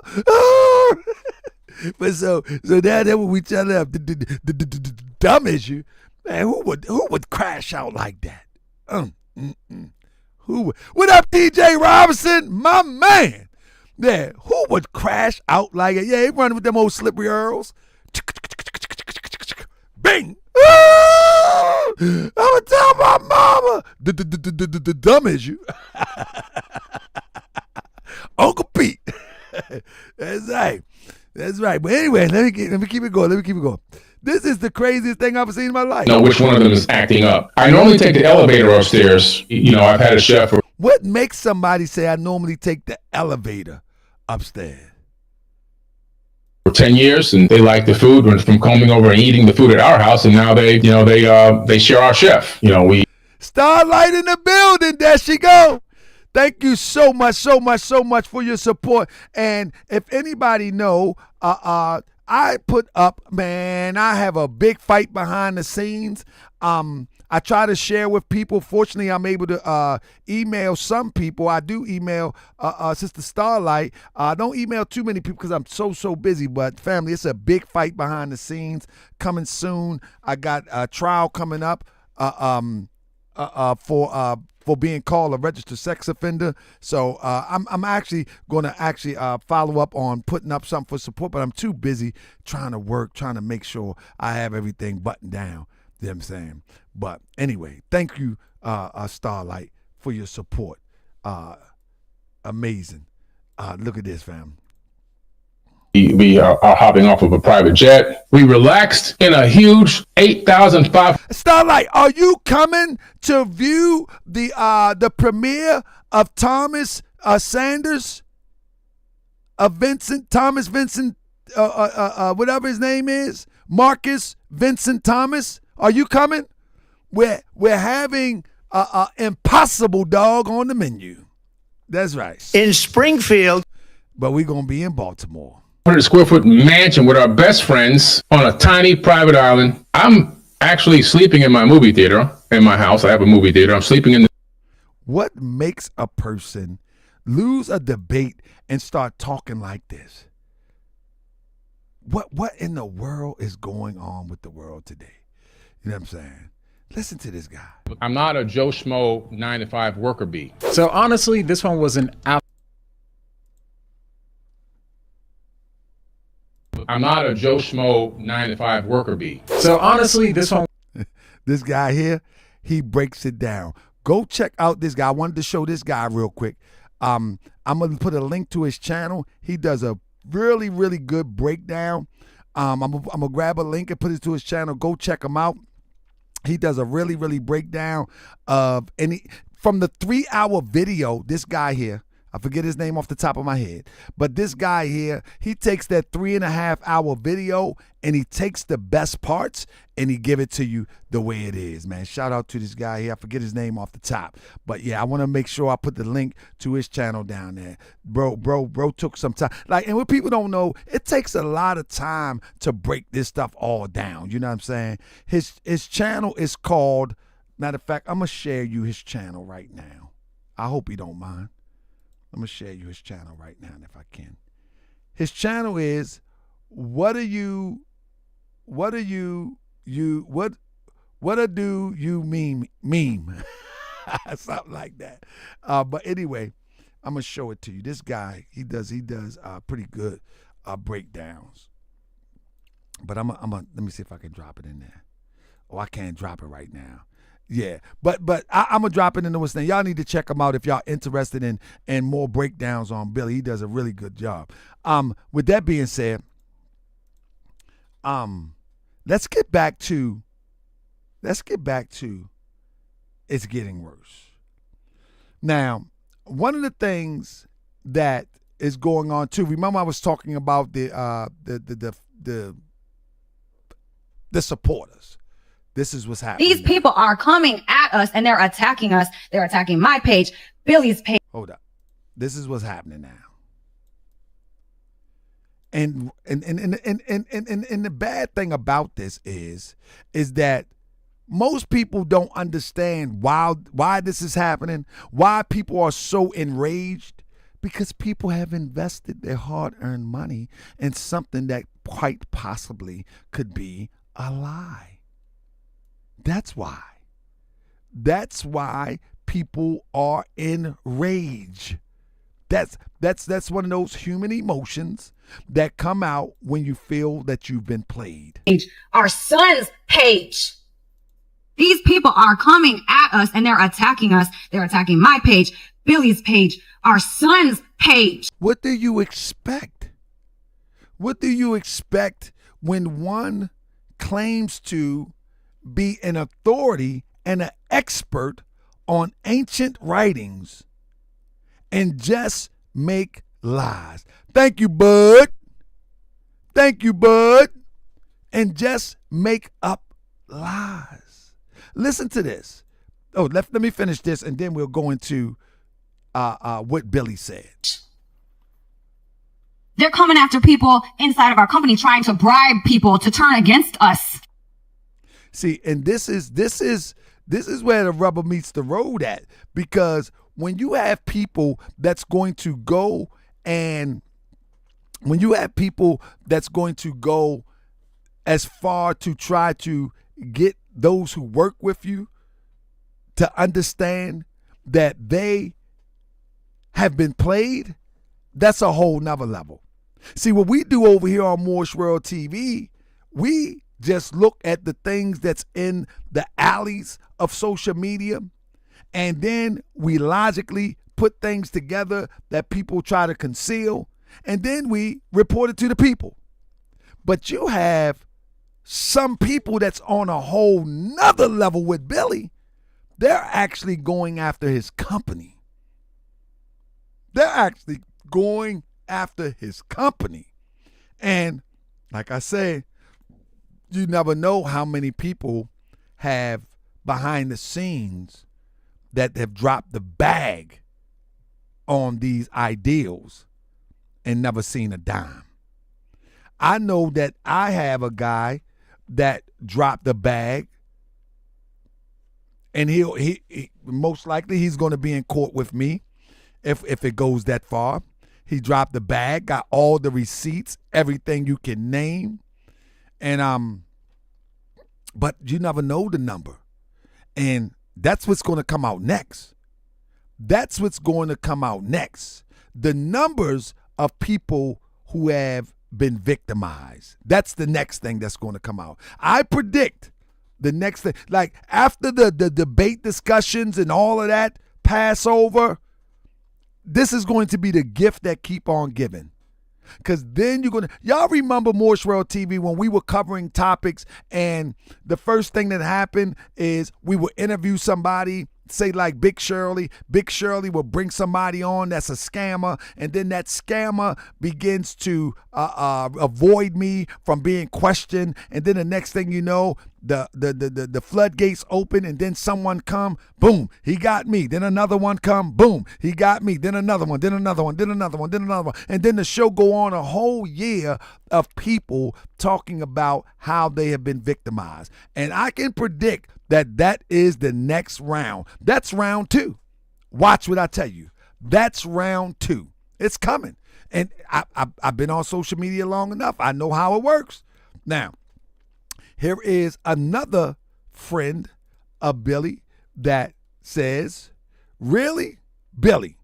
But so that's what we tell them, dumb is you. Man, who would crash out like that? Who would? What up, DJ Robinson? My man. Yeah, who would crash out like it? Yeah, he running with them old slippery earls. Bing. I'm gonna tell my mama. The dumb is you. Uncle Pete. That's right. But anyway, let me keep it going. This is the craziest thing I've ever seen in my life. Know which one of them is acting up. I normally take the elevator upstairs. I've had a chef. What makes somebody say I normally take the elevator upstairs? For 10 years, and they like the food from coming over and eating the food at our house, and now they share our chef. Starlight in the building. There she go. Thank you so much for your support. And if anybody know, I put up, man, I have a big fight behind the scenes. I try to share with people. Fortunately, I'm able to email some people. I do email Sister Starlight. I don't email too many people because I'm so busy. But family, it's a big fight behind the scenes coming soon. I got a trial coming up for being called a registered sex offender. So I'm actually going to follow up on putting up something for support, but I'm too busy trying to make sure I have everything buttoned down. You know what I'm saying? But anyway, thank you, Starlight, for your support. Amazing. Look at this, fam. We are hopping off of a private jet. We relaxed in a huge 8,500. Starlight, are you coming to view the premiere of Thomas Sanders? Thomas Vincent, whatever his name is, Marcus Vincent Thomas. Are you coming? We're having Impossible Dog on the menu. That's right. In Springfield. But we're going to be in Baltimore. 100 square foot mansion with our best friends on a tiny private island. I'm actually sleeping in my movie theater in my house. I have a movie theater. I'm sleeping in the. What makes a person lose a debate and start talking like this? What in the world is going on with the world today? You know what I'm saying? Listen to this guy. I'm not a Joe Schmo 9-to-5 worker bee. So honestly, this one was an out. I'm not a Joe Schmo 9-to-5 worker bee. So honestly, this one. This guy here, he breaks it down. Go check out this guy. I wanted to show this guy real quick. I'm gonna put a link to his channel. He does a really, really good breakdown. I'm gonna grab a link and put it to his channel. Go check him out. He does a really, really breakdown of from the 3-hour video. This guy here, I forget his name off the top of my head, but this guy here, he takes that 3.5-hour video and he takes the best parts and he give it to you the way it is, man. Shout out to this guy here. I forget his name off the top, but yeah, I want to make sure I put the link to his channel down there. Bro took some time. And what people don't know, it takes a lot of time to break this stuff all down. You know what I'm saying? His channel is called, matter of fact, I'm going to share you his channel right now. I hope you don't mind. I'm going to share you his channel right now if I can. His channel is what do you meme? Something like that. But anyway, I'm going to show it to you. This guy, he does pretty good breakdowns. But let me see if I can drop it in there. Oh, I can't drop it right now. Yeah, but I'm going to drop it into what's name. Y'all need to check him out if y'all interested in more breakdowns on Billy. He does a really good job. With that being said, let's get back to it's getting worse. Now, one of the things that is going on too, remember I was talking about the supporters. This is what's happening. These people are coming at us and they're attacking us. They're attacking my page, Billy's page. Hold up. This is what's happening now. And the bad thing about this is that most people don't understand why this is happening, why people are so enraged, because people have invested their hard-earned money in something that quite possibly could be a lie. That's why. That's why people are enraged. That's one of those human emotions that come out when you feel that you've been played. Our son's page. These people are coming at us and they're attacking us. They're attacking my page, Billy's page, our son's page. What do you expect? What do you expect when one claims to be an authority and an expert on ancient writings and just make lies? Thank you, bud. Thank you, bud. And just make up lies. Listen to this. Oh, let me finish this and then we'll go into what Billy said. They're coming after people inside of our company trying to bribe people to turn against us. See, and this is where the rubber meets the road at, because when you have people that's going to go as far to try to get those who work with you to understand that they have been played, that's a whole nother level. See, what we do over here on Moorish World TV, we just look at the things that's in the alleys of social media and then we logically put things together that people try to conceal, and then we report it to the people. But you have some people that's on a whole nother level with Billy. They're actually going after his company. They're actually going after his company. And like I say, you never know how many people have behind the scenes that have dropped the bag on these ideals and never seen a dime. I know that I have a guy that dropped the bag, and he most likely he's going to be in court with me if it goes that far. He dropped the bag, got all the receipts, everything you can name, and but you never know the number, and that's what's going to come out next. That's what's going to come out next. The numbers of people who have been victimized. That's the next thing that's going to come out. I predict the next thing, like after the debate discussions and all of that pass over, this is going to be the gift that keep on giving. Because then you're going to, y'all remember Moorish World TV when we were covering topics, and the first thing that happened is we would interview somebody, say like Big Shirley. Big Shirley will bring somebody on that's a scammer, and then that scammer begins to avoid me from being questioned, and then the next thing you know, the floodgates open, and then someone come, boom, he got me. Then another one come, boom, he got me. Then another one, then another one, then another one, then another one, and then the show go on a whole year of people talking about how they have been victimized. And I can predict that is the next round. That's round 2. Watch what I tell you. That's round 2. It's coming. And I've been on social media long enough. I know how it works. Now, here is another friend of Billy that says, really, Billy,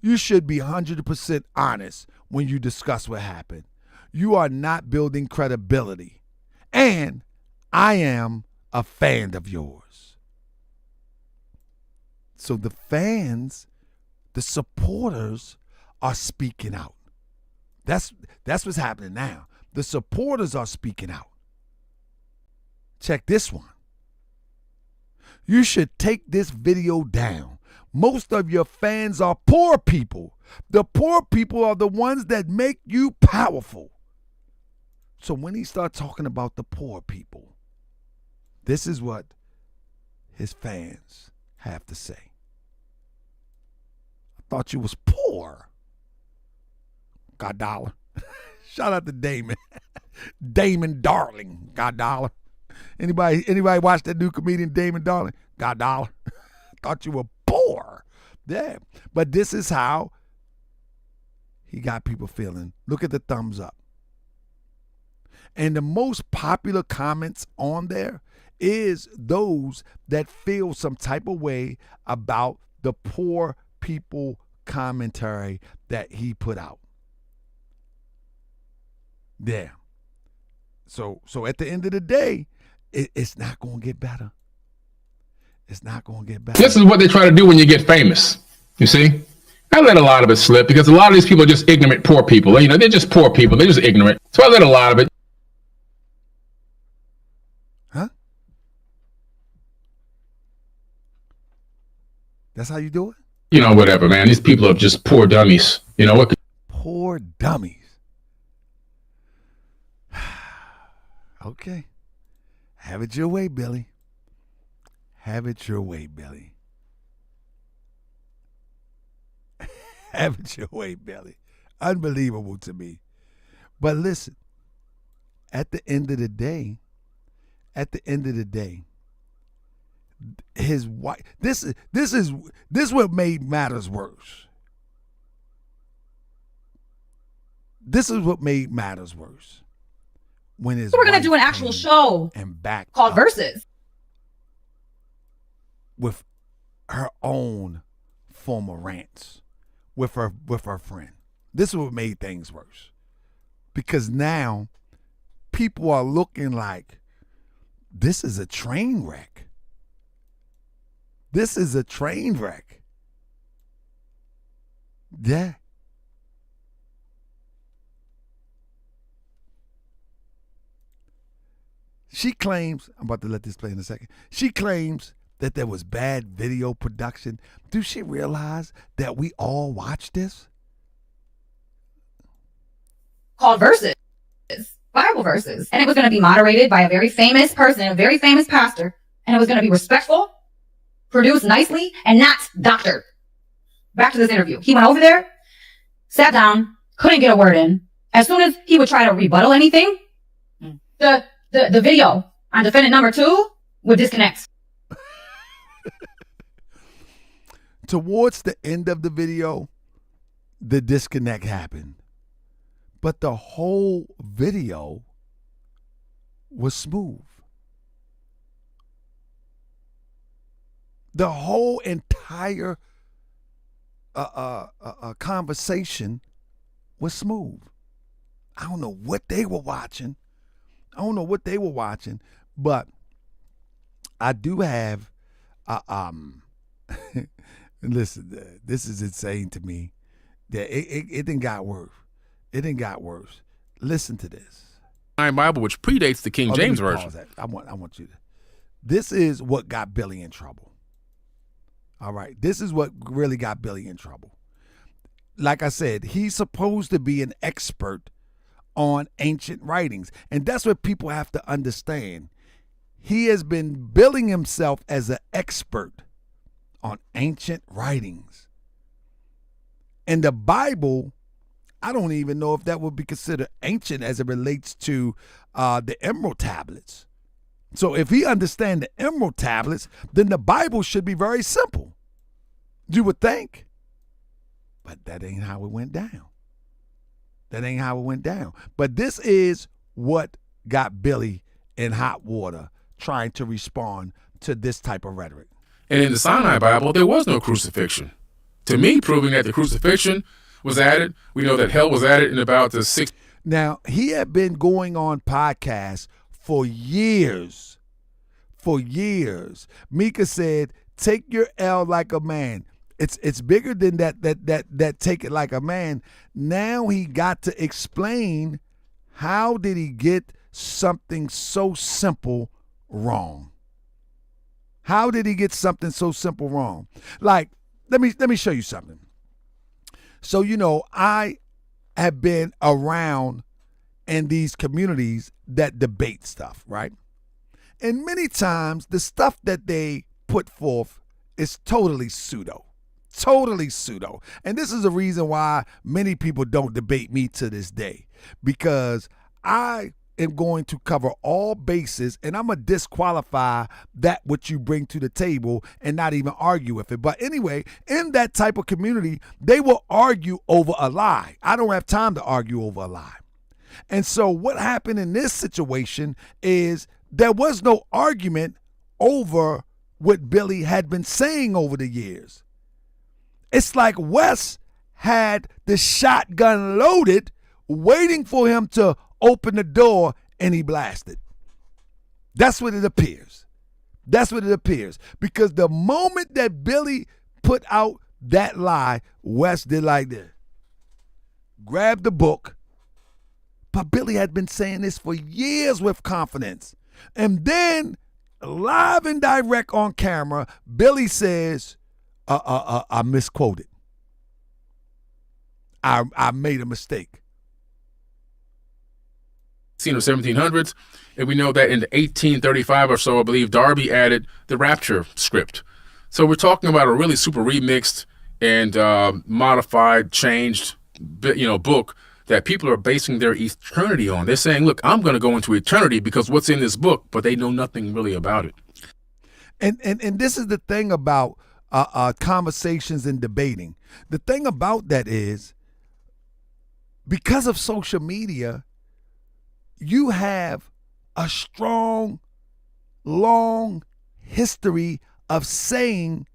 you should be 100% honest when you discuss what happened. You are not building credibility. And I am a fan of yours. So the fans, the supporters are speaking out. That's what's happening now. The supporters are speaking out. Check this one. You should take this video down. Most of your fans are poor people. The poor people are the ones that make you powerful. So when he starts talking about the poor people, this is what his fans have to say. I thought you was poor. God dollar. Shout out to Damon. Damon Darling. God dollar. Anybody watch that new comedian Damon Darling? God dollar. Thought you were poor. Yeah. But this is how he got people feeling. Look at the thumbs up. And the most popular comments on there is those that feel some type of way about the poor people commentary that he put out. Yeah. So at the end of the day, it's not going to get better. It's not going to get better. This is what they try to do when you get famous. You see? I let a lot of it slip because a lot of these people are just ignorant, poor people. You know, they're just poor people. They're just ignorant. So I let a lot of it. Huh? That's how you do it? You know, whatever, man. These people are just poor dummies. You know what? Poor dummies. Okay. Have it your way, Billy. Have it your way, Billy. Have it your way, Billy. Unbelievable to me. But listen, at the end of the day, his wife, this is what made matters worse. This is what made matters worse. When his we're gonna do an actual show and back called Versus with her own former rants with her friend. This is what made things worse, because now people are looking like this is a train wreck. This is a train wreck. Yeah. She claims, I'm about to let this play in a second. She claims that there was bad video production. Do she realize that we all watch this? Called verses, Bible verses. And it was going to be moderated by a very famous person, a very famous pastor. And it was going to be respectful, produced nicely, and not doctored. Back to this interview. He went over there, sat down, couldn't get a word in. As soon as he would try to rebuttal anything, the video on defendant number 2 would disconnect. Towards the end of the video, the disconnect happened. But the whole video was smooth. The whole entire conversation was smooth. I don't know what they were watching. But I do have, listen, this is insane to me. That it didn't got worse. It didn't got worse. Listen to this. Bible, which predates the King James Version. I want you to. This is what got Billy in trouble. All right. This is what really got Billy in trouble. Like I said, he's supposed to be an expert on ancient writings. And that's what people have to understand. He has been billing himself as an expert on ancient writings. And the Bible, I don't even know if that would be considered ancient as it relates to the Emerald Tablets. So if he understands the Emerald Tablets, then the Bible should be very simple. You would think. But that ain't how it went down. But this is what got Billy in hot water trying to respond to this type of rhetoric. And in the Sinai Bible, there was no crucifixion. To me, proving that the crucifixion was added, we know that hell was added in about the 6th. Now, he had been going on podcasts for years. Mika said, take your L like a man. It's bigger than that take it like a man. Now he got to explain how did he get something so simple wrong? How did he get something so simple wrong? Like, let me show you something. So, I have been around in these communities that debate stuff, right? And many times the stuff that they put forth is totally pseudo. And this is the reason why many people don't debate me to this day, because I am going to cover all bases and I'm going to disqualify that which you bring to the table and not even argue with it. But anyway, in that type of community, they will argue over a lie. I don't have time to argue over a lie. And so what happened in this situation is there was no argument over what Billy had been saying over the years. It's like Wes had the shotgun loaded, waiting for him to open the door, and he blasted. That's what it appears. Because the moment that Billy put out that lie, Wes did like this. Grabbed the book. But Billy had been saying this for years with confidence. And then, live and direct on camera, Billy says, I misquoted. I made a mistake. Or 1700s, and we know that in 1835 or so, I believe Darby added the Rapture script. So we're talking about a really super remixed and modified, changed, book that people are basing their eternity on. They're saying, look, I'm going to go into eternity because what's in this book, but they know nothing really about it. And this is the thing about conversations and debating. The thing about that is, because of social media, you have a strong, long history of saying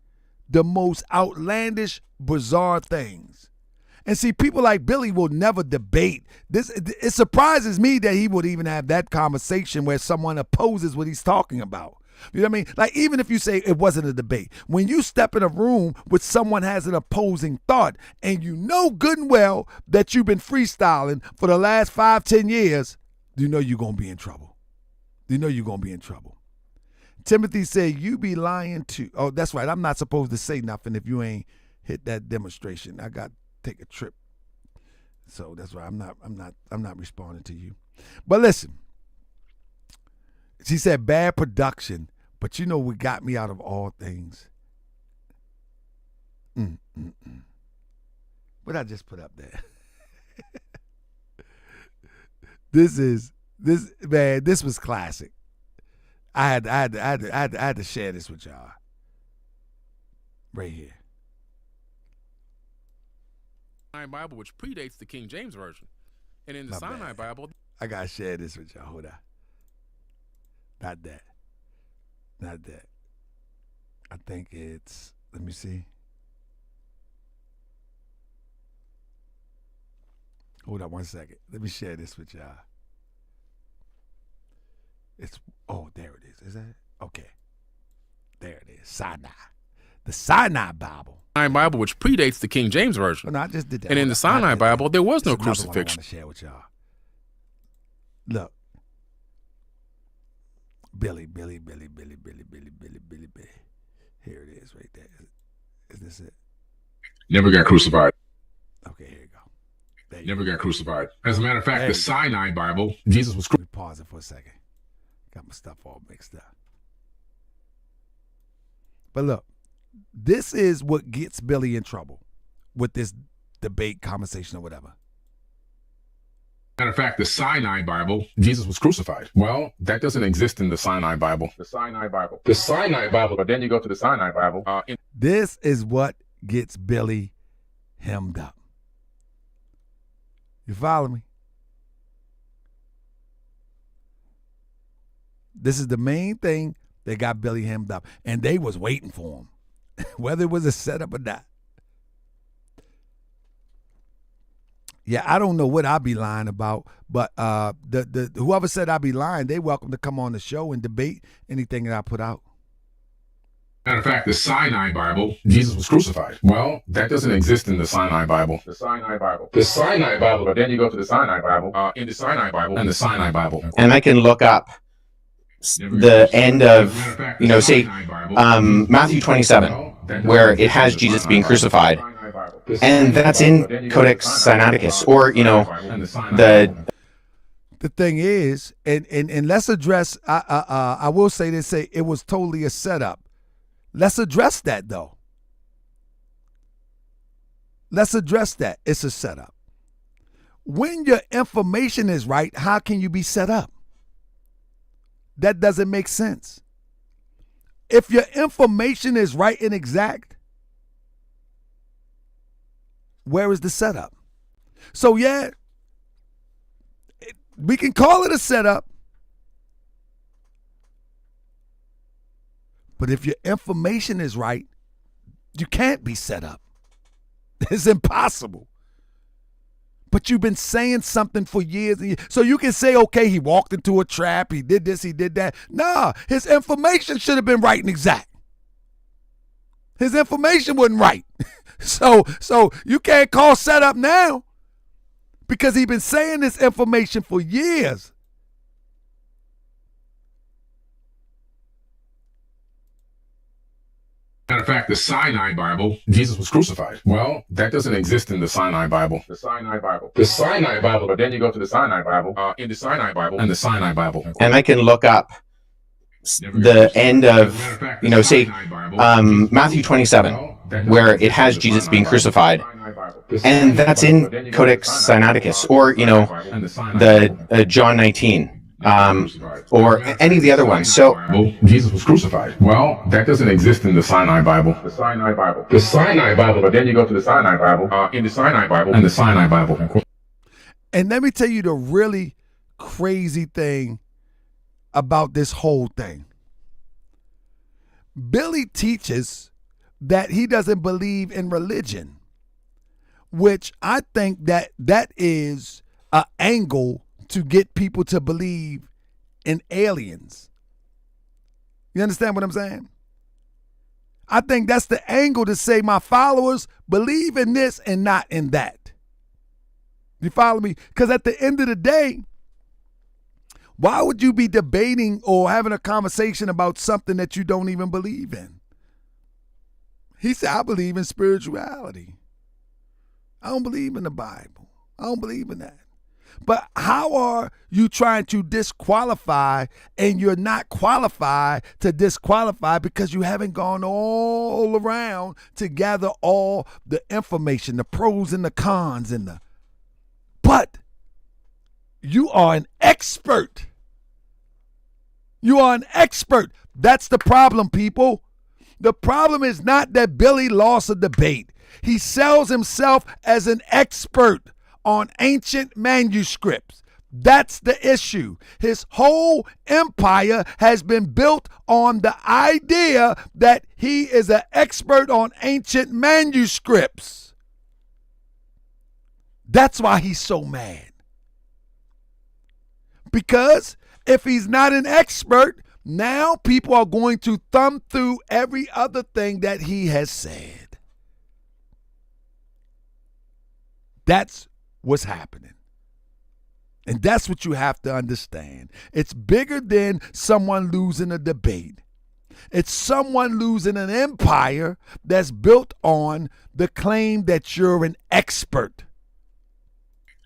the most outlandish, bizarre things. And see, people like Billy will never debate this. It surprises me that he would even have that conversation where someone opposes what he's talking about. You know what I mean? Like, even if you say it wasn't a debate, when you step in a room with someone has an opposing thought and you know good and well that you've been freestyling for the last 5-10 years, you know you're going to be in trouble. You know you're going to be in trouble. Timothy said, you be lying too. Oh, that's right. I'm not supposed to say nothing if you ain't hit that demonstration. I got to take a trip. So that's right. I'm not responding to you. But listen, she said bad production, but you know what got me out of all things? What I just put up there. This was classic. I had to share this with y'all. Right here. Bible, which predates the King James Version. And in the Sinai Bible, I gotta share this with y'all. Hold on. Not that. I think it's, let me see. Hold on 1 second. Let me share this with y'all. There it is. Is that it? Okay. There it is. Sinai. The Sinai Bible. Bible, which predates the King James Version. No, I just did that. And in the Sinai Bible, there was no crucifixion. I want to share with y'all. Look. Billy. Here it is right there. Is this it? Never got crucified. Okay, here you go. Never got crucified. As a matter of fact, the Sinai Bible, Jesus was crucified. Pause it for a second. Got my stuff all mixed up. But look, this is what gets Billy in trouble with this debate, conversation, or whatever. Matter of fact, the Sinai Bible, Jesus was crucified. Well, that doesn't exist in the Sinai Bible. The Sinai Bible, but then you go to the Sinai Bible. This is what gets Billy hemmed up. You follow me? This is the main thing that got Billy hemmed up. And they was waiting for him, whether it was a setup or not. Yeah, I don't know what I be lying about, but the whoever said I be lying, they welcome to come on the show and debate anything that I put out. Matter of fact, the Sinai Bible, Jesus was crucified. Well, that doesn't exist in the Sinai Bible. The Sinai Bible, but then you go to the Sinai Bible, in the Sinai Bible, and the Sinai Bible. And I can look up the end of, say, Matthew 27, where it has Jesus being crucified. And that's in Codex Sinaiticus, or, the thing is, and let's address, I will say this, say it was totally a setup. Let's address that, though. Let's address that. It's a setup. When your information is right, how can you be set up? That doesn't make sense. If your information is right and exact, where is the setup? So, yeah, we can call it a setup. But if your information is right, you can't be set up. It's impossible. But you've been saying something for years and years. So you can say, okay, he walked into a trap, he did this, he did that. Nah, his information should have been right and exact. His information wasn't right. So you can't call setup now because he's been saying this information for years. Matter of fact, the Sinai Bible, Jesus was crucified. Well, that doesn't exist in the Sinai Bible. The Sinai Bible, but then you go to the Sinai Bible, in the Sinai Bible, and the Sinai Bible. And I can look up the end of, say, Matthew 27, where it has Jesus being crucified. And that's in Codex Sinaiticus, or, the John 19. Or any of the other ones. So Jesus was crucified. Well, that doesn't exist in the Sinai Bible. The Sinai Bible, but then you go to the Sinai Bible, in the Sinai Bible, and the Sinai Bible. And let me tell you the really crazy thing about this whole thing. Billy teaches that he doesn't believe in religion, which I think that is an angle to get people to believe in aliens. You understand what I'm saying? I think that's the angle to say my followers believe in this and not in that. You follow me? Because at the end of the day, why would you be debating or having a conversation about something that you don't even believe in? He said, I believe in spirituality. I don't believe in the Bible. I don't believe in that. But how are you trying to disqualify and you're not qualified to disqualify because you haven't gone all around to gather all the information, the pros and the cons and the... But you are an expert. You are an expert. That's the problem, people. The problem is not that Billy lost a debate. He sells himself as an expert on ancient manuscripts. That's the issue. His whole empire has been built on the idea that he is an expert on ancient manuscripts. That's why he's so mad. Because if he's not an expert, now people are going to thumb through every other thing that he has said. That's what's happening. And that's what you have to understand. It's bigger than someone losing a debate. It's someone losing an empire that's built on the claim that you're an expert.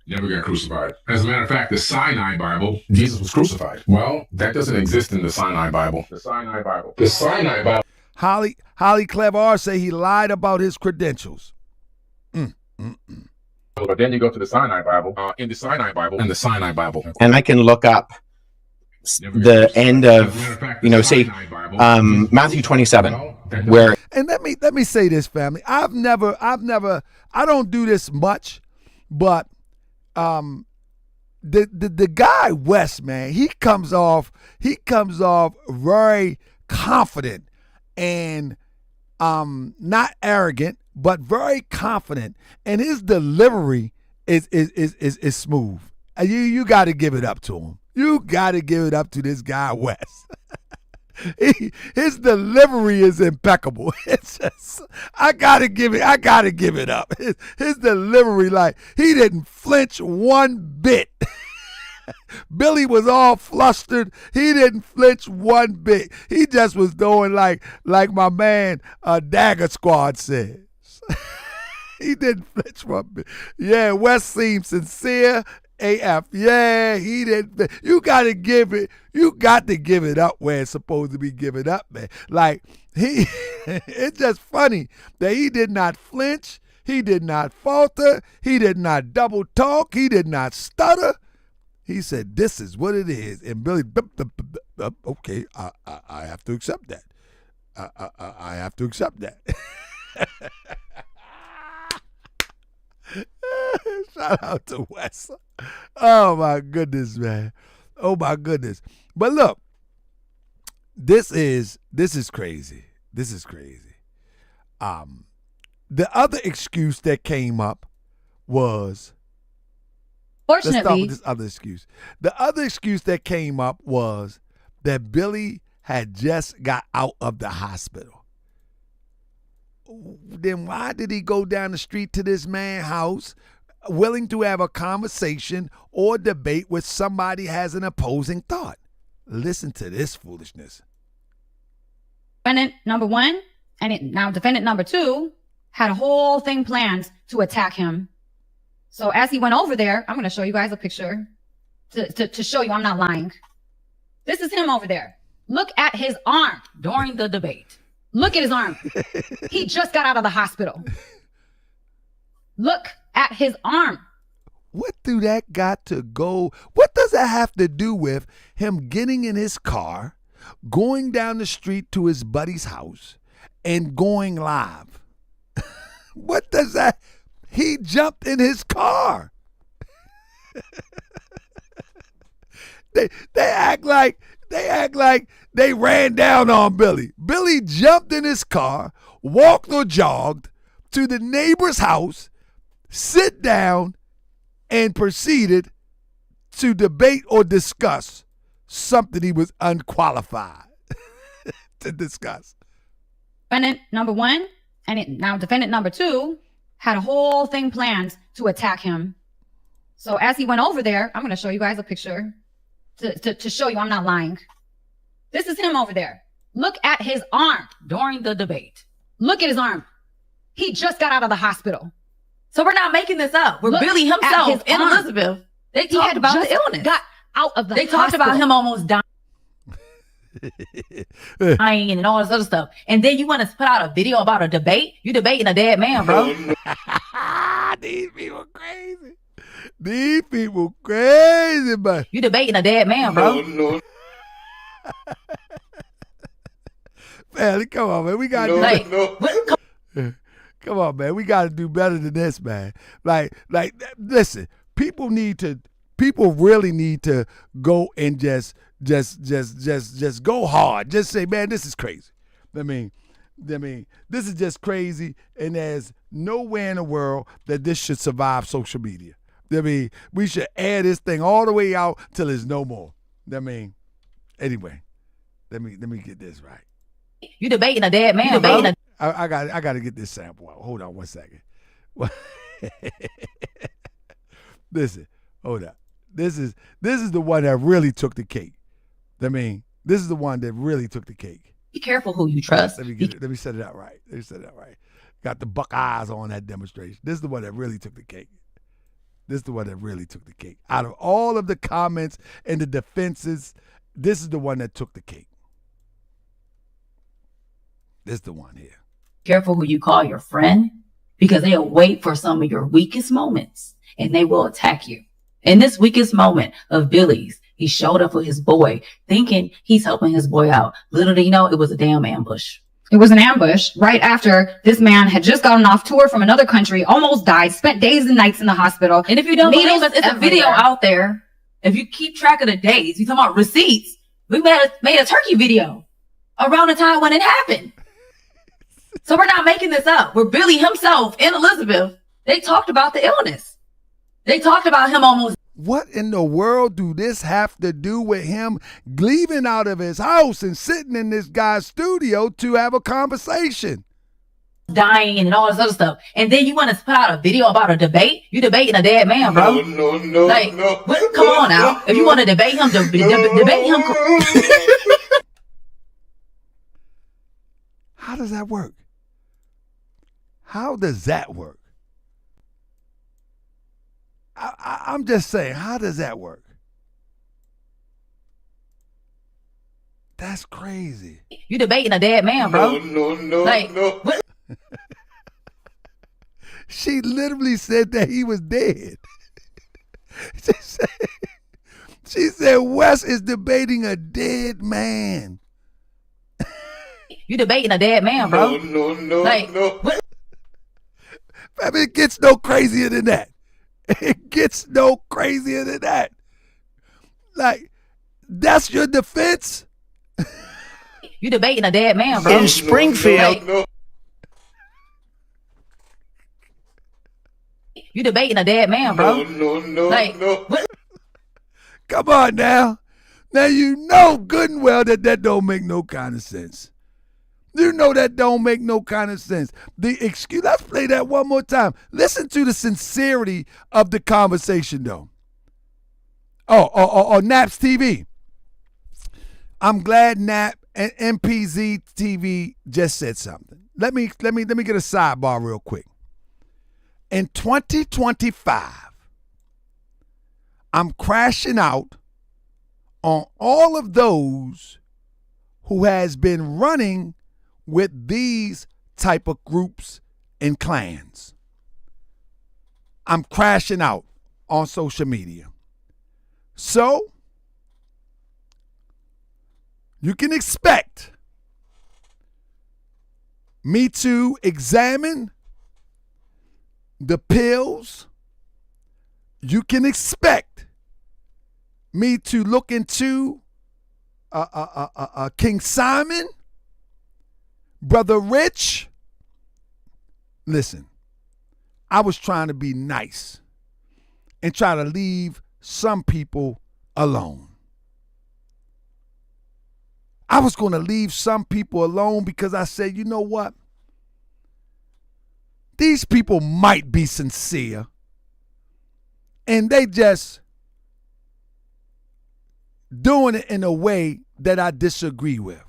Never got crucified. As a matter of fact, the Sinai Bible, Jesus was crucified. Well, that doesn't exist in the Sinai Bible. The Sinai Bible. The Sinai Bible. Holly Clever say he lied about his credentials. But then you go to the Sinai Bible, in the Sinai Bible, and the Sinai Bible. And I can look up the end of, say, Matthew 27, where... And let me say this, family. I don't do this much, but the guy Wes, man, he comes off very confident and not arrogant, but very confident, and his delivery is smooth. You got to give it up to him. You got to give it up to this guy Wes. His delivery is impeccable. It's just, I gotta give it up. His delivery, like, he didn't flinch one bit. Billy was all flustered. He didn't flinch one bit. He just was doing like my man Dagger Squad says. He didn't flinch one bit. Yeah, Wes seemed sincere AF. Yeah, he didn't. You got to give it up where it's supposed to be given up, man. Like, it's just funny that he did not flinch. He did not falter. He did not double talk. He did not stutter. He said, this is what it is. And Billy, okay, I have to accept that. I have to accept that. Shout out to Wes. Oh my goodness, man. Oh my goodness. But look, this is crazy. This is crazy. The other excuse that came up was, fortunately, let's start with this other excuse. The other excuse that came up was that Billy had just got out of the hospital. Then why did he go down the street to this man's house, willing to have a conversation or debate with somebody has an opposing thought? Listen to this foolishness. Defendant number one, now defendant number two, had a whole thing planned to attack him. So as he went over there, I'm going to show you guys a picture to show you I'm not lying. This is him over there. Look at his arm during the debate. Look at his arm. He just got out of the hospital. Look at his arm. What do that got to go? What does that have to do with him getting in his car, going down the street to his buddy's house, and going live? What does that? He jumped in his car. They act like they ran down on Billy. Billy jumped in his car, walked or jogged to the neighbor's house, sit down, and proceeded to debate or discuss something he was unqualified. to discuss. Defendant number one, now defendant number two had a whole thing planned to attack him. So as he went over there, I'm going to show you guys a picture to show you I'm not lying. This is him over there. Look at his arm during the debate. Look at his arm. He just got out of the hospital. So we're not making this up. We're Billy himself and Elizabeth. They talked about the illness. Got out of the They talked about him almost dying and all this other stuff. And then you want to put out a video about a debate? You debating a dead man, bro. These people crazy. These people crazy, but you debating a dead man, bro. Man, come on, man. We got come on, man. We got to do better than this, man. Like, listen. People really need to go and just go hard. Just say, man, this is crazy. I mean, this is just crazy, and there's nowhere in the world that this should survive social media. I mean, we should air this thing all the way out till there's no more. I mean, anyway, let me get this right. You debating a dead man, bro. I got to get this sample out. Hold on 1 second. Listen, hold up. This is the one that really took the cake. I mean, this is the one that really took the cake. Be careful who you trust. Let me set it out right. Got the buck eyes on that demonstration. This is the one that really took the cake. Out of all of the comments and the defenses, this is the one that took the cake. This is the one here. Careful who you call your friend, because they'll wait for some of your weakest moments and they will attack you. In this weakest moment of Billy's, he showed up for his boy, thinking he's helping his boy out. Little did he know, it was a damn ambush. It was an ambush right after this man had just gotten off tour from another country, almost died, spent days and nights in the hospital. And if you don't believe us, it's a video out there. If you keep track of the days, you talking about receipts. We made a turkey video around the time when it happened. So we're not making this up. We're Billy himself and Elizabeth. They talked about the illness. They talked about him almost. What in the world do this have to do with him leaving out of his house and sitting in this guy's studio to have a conversation? Dying and all this other stuff. And then you want to put out a video about a debate? You debating a dead man, bro. No. Come on now. If you want to debate him, debate him. How does that work? How does that work? I'm just saying, how does that work? That's crazy. You debating a dead man, bro. No. She literally said that he was dead. She said Wes is debating a dead man. You debating a dead man, bro. No. I mean, it gets no crazier than that. It gets no crazier than that. Like, that's your defense? You debating a dead man, bro. In Springfield. You debating a dead man, bro. No. Come on now. Now you know good and well that don't make no kind of sense. You know that don't make no kind of sense. The excuse. Let's play that one more time. Listen to the sincerity of the conversation, though. Oh, Naps TV. I'm glad Nap and MPZ TV just said something. Let me get a sidebar real quick. In 2025, I'm crashing out on all of those who has been running with these type of groups and clans. I'm crashing out on social media. So, you can expect me to examine the pills. You can expect me to look into King Simon, Brother Rich. Listen, I was trying to be nice and try to leave some people alone. I was going to leave some people alone because I said, you know what? These people might be sincere and they just doing it in a way that I disagree with.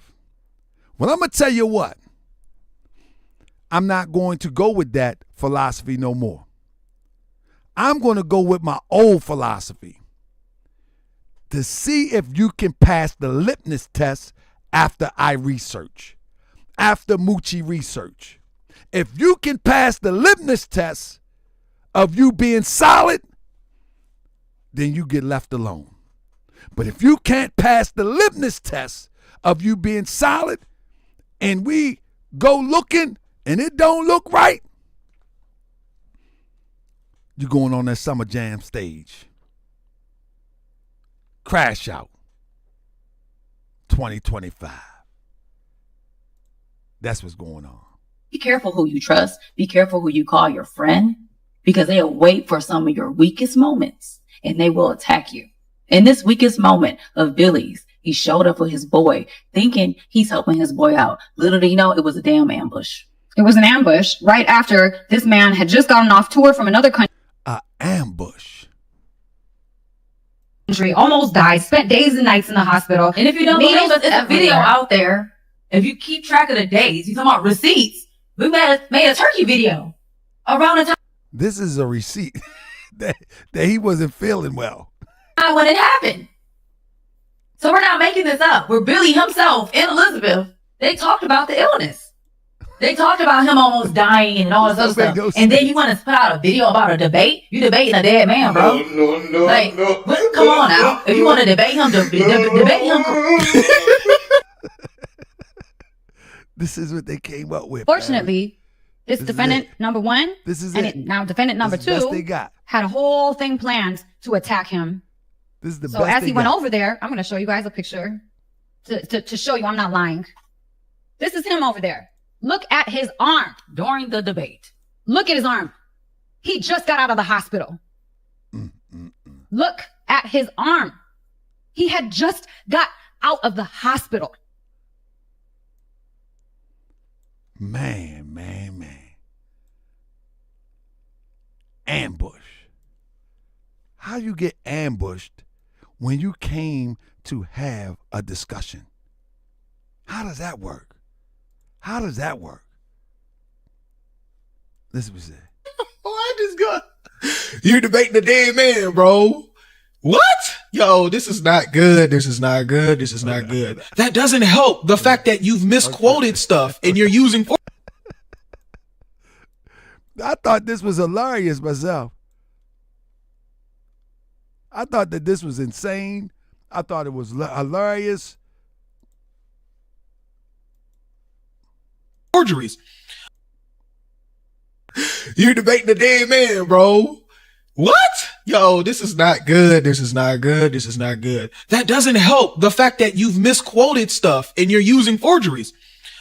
Well, I'm going to tell you what. I'm not going to go with that philosophy no more. I'm going to go with my old philosophy to see if you can pass the litmus test after I research, after Moochie research. If you can pass the litmus test of you being solid, then you get left alone. But if you can't pass the litmus test of you being solid and we go looking and it don't look right, you're going on that Summer Jam stage. Crash Out 2025. That's what's going on. Be careful who you trust. Be careful who you call your friend, because they'll wait for some of your weakest moments and they will attack you. In this weakest moment of Billy's, he showed up with his boy thinking he's helping his boy out. Little did he know it was a damn ambush. It was an ambush right after this man had just gotten off tour from another country. Ambush. Almost died, spent days and nights in the hospital. And if you don't believe us, it's a video out there. If you keep track of the days, you talking about receipts. We made a turkey video around the time. This is a receipt that he wasn't feeling well when it happened. So we're not making this up. Where Billy himself and Elizabeth, they talked about the illness. They talked about him almost dying and all this other stuff. And then you want to put out a video about a debate? You debating a dead man, bro. No. Like, come on now. If you want to debate him, debate him. This is what they came up with. Fortunately, this defendant number one, now defendant number two, had a whole thing planned to attack him. This is the so as he went over there, I'm going to show you guys a picture to show you I'm not lying. This is him over there. Look at his arm during the debate. Look at his arm. He just got out of the hospital. Look at his arm. He had just got out of the hospital. Man. Ambush. How you get ambushed when you came to have a discussion? How does that work? Listen what he said. I just got. You're debating the dead man, bro. What? Yo, this is not good. This is not good. That doesn't help the fact that you've misquoted stuff and you're using. I thought this was hilarious myself. I thought that this was insane. I thought it was hilarious. Forgeries. You're debating the dead man, bro. What? Yo, this is not good. This is not good. That doesn't help the fact that you've misquoted stuff and you're using forgeries.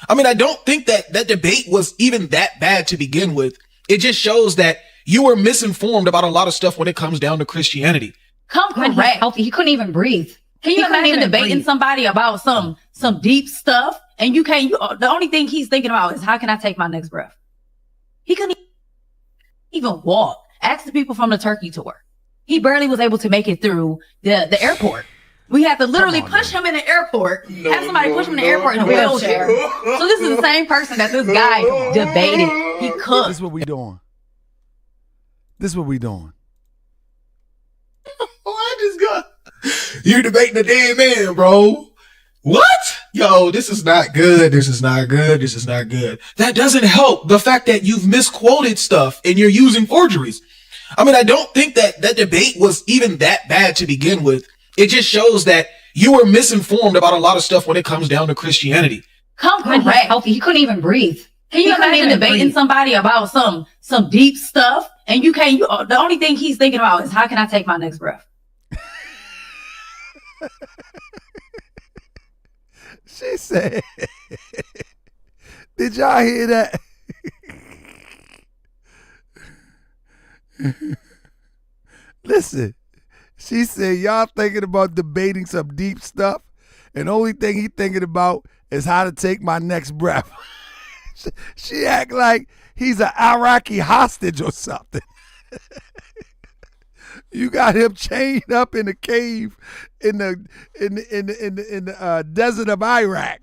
I mean, I don't think that debate was even that bad to begin with. It just shows that you were misinformed about a lot of stuff when it comes down to Christianity. Come correct. He couldn't even breathe. Can you imagine debating somebody about some deep stuff and you can't? The only thing he's thinking about is how can I take my next breath? He couldn't even walk. Ask the people from the Turkey tour. He barely was able to make it through the airport. We had to literally push him in the airport. Have somebody push him in the airport in a wheelchair. So this is the same person that this guy debated. He could. This is what we doing. I just got. You're debating the dead man, bro. What? Yo, this is not good. This is not good. That doesn't help the fact that you've misquoted stuff and you're using forgeries. I mean, I don't think that debate was even that bad to begin with. It just shows that you were misinformed about a lot of stuff when it comes down to Christianity. Come correct. He couldn't even breathe. Can you imagine debating somebody about some deep stuff and you can't? The only thing he's thinking about is how can I take my next breath? She said, did y'all hear that? Listen, she said, y'all thinking about debating some deep stuff And the only thing he thinking about is how to take my next breath. She act like he's an Iraqi hostage or something. You got him chained up in a cave in the desert of Iraq.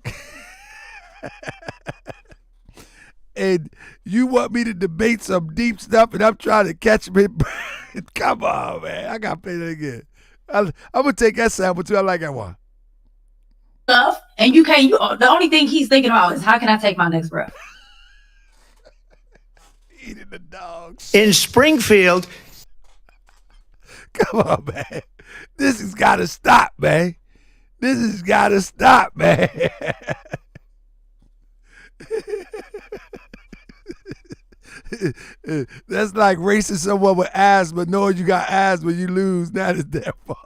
And you want me to debate some deep stuff, and I'm trying to catch me. Come on, man. I got to play that again. I'm going to take that sample, too. I like that one. Stuff, and you can't, the only thing he's thinking about is how can I take my next breath? Eating the dogs. In Springfield. Come on, man. This has got to stop, man. This has got to stop, man. That's like racing someone with asthma, knowing you got asthma, you lose. That is their fault.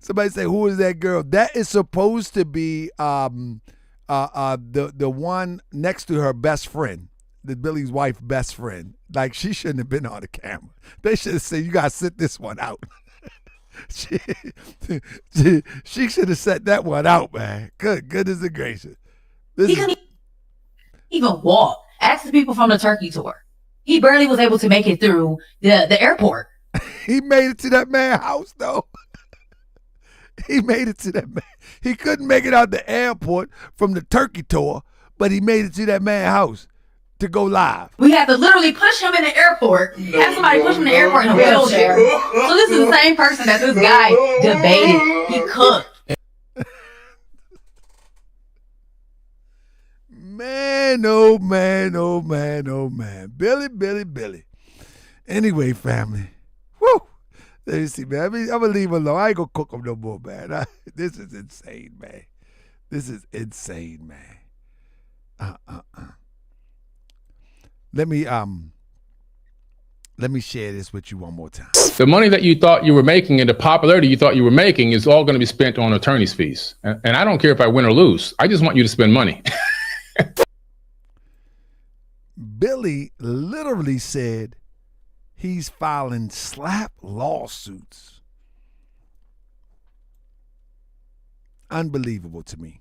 Somebody say, who is that girl? That is supposed to be the one next to her best friend, the Billy's wife best friend. Like, she shouldn't have been on the camera. They should have said, you got to sit this one out. she should have set that one out, man. Goodness gracious. He couldn't even walk. Ask the people from the turkey tour. He barely was able to make it through the airport. He made it to that man's house, though. He made it to that man. He couldn't make it out the airport from the turkey tour, but he made it to that man's house to go live. We had to literally push him in the airport. Have somebody push him in the airport in a wheelchair. So this is the same person that this guy debated. He cooked. Man, oh man, oh man, oh man. Billy. Anyway, family. Woo! Let me see, man. I'm going to leave him alone. I ain't going to cook him no more, man. This is insane, man. This is insane, man. Let me share this with you one more time. The money that you thought you were making and the popularity you thought you were making is all going to be spent on attorney's fees. And I don't care if I win or lose. I just want you to spend money. Billy literally said he's filing slap lawsuits. Unbelievable to me.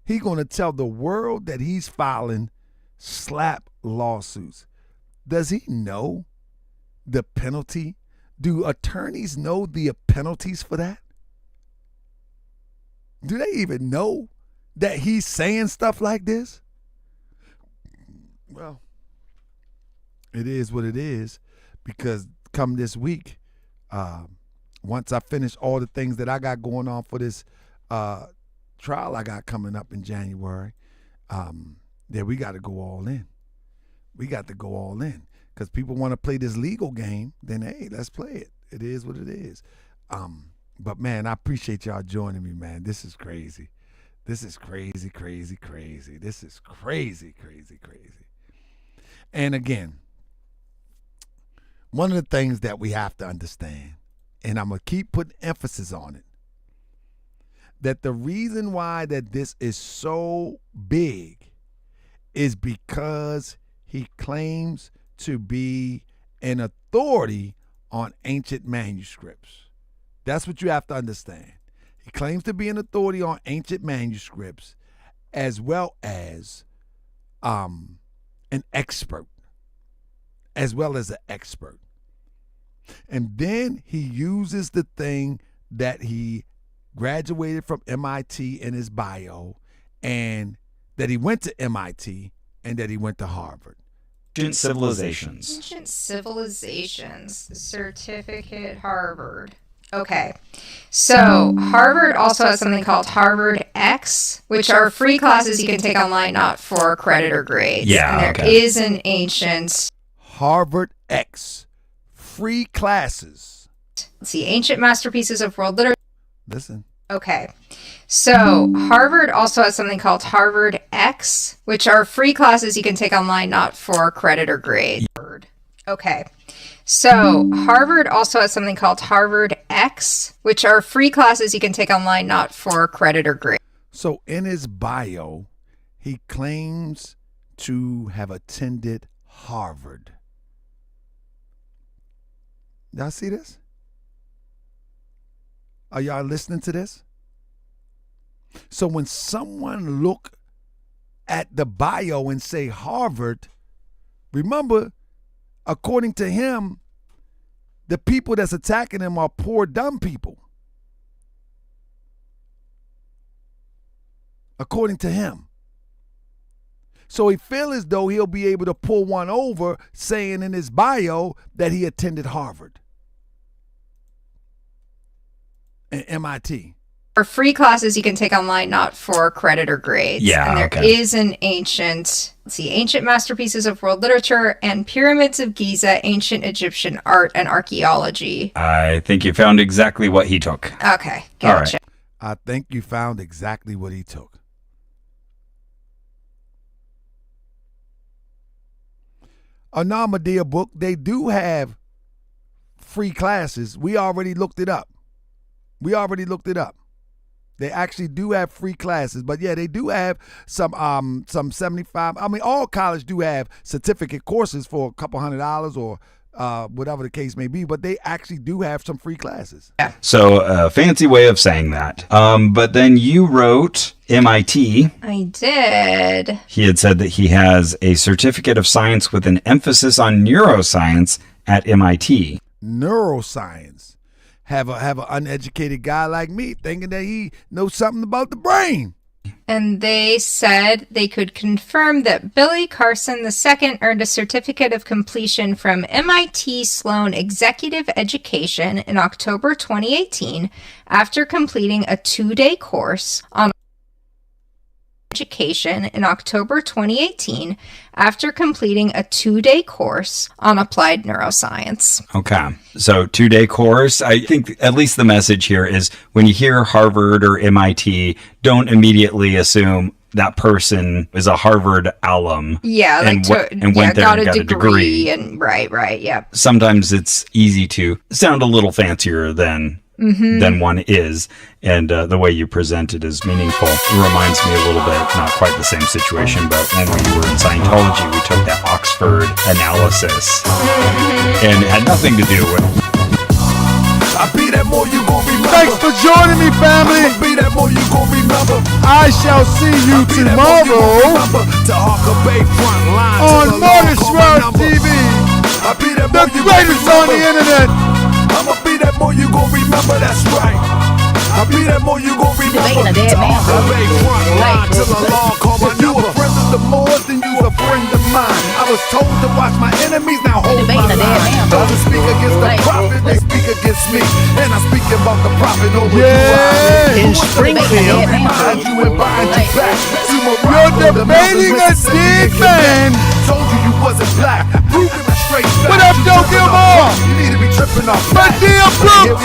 He's going to tell the world that he's filing slap lawsuits. Does he know the penalty? Do attorneys know the penalties for that? Do they even know that he's saying stuff like this? Well, it is what it is, because come this week, once I finish all the things that I got going on for this trial I got coming up in January, we got to go all in. We got to go all in, because people want to play this legal game. Then, hey, let's play it. It is what it is. But, man, I appreciate y'all joining me, man. This is crazy. This is crazy. This is crazy. And again, one of the things that we have to understand, and I'm going to keep putting emphasis on it, that the reason why that this is so big is because he claims to be an authority on ancient manuscripts. That's what you have to understand. He claims to be an authority on ancient manuscripts, as well as an expert, And then he uses the thing that he graduated from MIT in his bio, and that he went to MIT, and that he went to Harvard. Ancient Civilizations. Ancient Civilizations Certificate, Harvard. Okay, so Harvard also has something called Harvard X, which are free classes you can take online, not for credit or grades. Yeah, and there is an ancient Harvard X, free classes. Let's see, ancient masterpieces of world literature. Listen. Okay, so Harvard also has something called Harvard X, which are free classes you can take online, not for credit or grades. Okay. So Harvard also has something called Harvard X, which are free classes you can take online, not for credit or grade. So in his bio, he claims to have attended Harvard. Y'all see this? Are y'all listening to this? So when someone look at the bio and say Harvard, remember, according to him, the people that's attacking him are poor, dumb people. According to him. So he feel as though he'll be able to pull one over saying in his bio that he attended Harvard and MIT. For free classes you can take online, not for credit or grades. Yeah, and there is an ancient masterpieces of world literature and pyramids of Giza, ancient Egyptian art and archaeology. I think you found exactly what he took. Okay, gotcha. All right. I think you found exactly what he took. A Namadea book, they do have free classes. We already looked it up. They actually do have free classes, but yeah, they do have some 75. I mean, all college do have certificate courses for a couple $100 or whatever the case may be, but they actually do have some free classes. So a fancy way of saying that. But then you wrote MIT. I did. He had said that he has a certificate of science with an emphasis on neuroscience at MIT. Neuroscience. Have an uneducated guy like me thinking that he knows something about the brain. And they said they could confirm that Billy Carson II earned a certificate of completion from MIT Sloan Executive Education in October 2018 after completing a 2-day course on education in October 2018 after completing a 2-day course on applied neuroscience. Okay. So 2-day course. I think at least the message here is when you hear Harvard or MIT, don't immediately assume that person is a Harvard alum. Yeah, and went there got and got a degree. And right, yeah. Sometimes it's easy to sound a little fancier than one is, and the way you present it is meaningful. It reminds me a little bit, not quite the same situation, but when we were in Scientology, we took that Oxford analysis, and it had nothing to do with... Thanks for joining me, family. I shall see you tomorrow on Moorish World TV, the greatest on the internet. I'ma be that more you gon' remember, that's right. I'll be that more you gon' remember. Front line till the law call my number. You a friend of the Moors, then you's a friend of mine. I was told to watch my enemies, now hold my line. Those who speak against the prophet, they speak against me. And I'm speaking about the prophet over you. In Springfield, behind you and behind you back. You're debating a dead man. Told you wasn't black. Proving a straight fact. What up, Joe Gilmore? You need to be tripping off But Deal Brooks.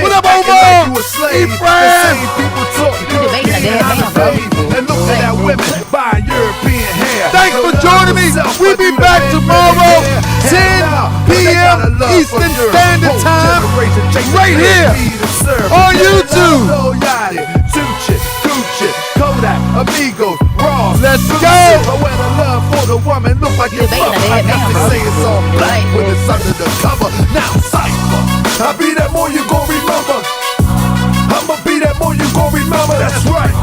What up, Omar? Ephraim. People talk, and look at that women buying European hair. Thanks for joining me. We'll be back tomorrow, 10 p.m. Eastern Standard Time, right here on YouTube. Kodak, Amigos, Ross. Let's go. But when the love for the woman look like it's fuck, I guess they say it's all black when it's under the cover. Now cypher, I'll be that more you gon' remember. I'ma be that more you gon' remember. That's right.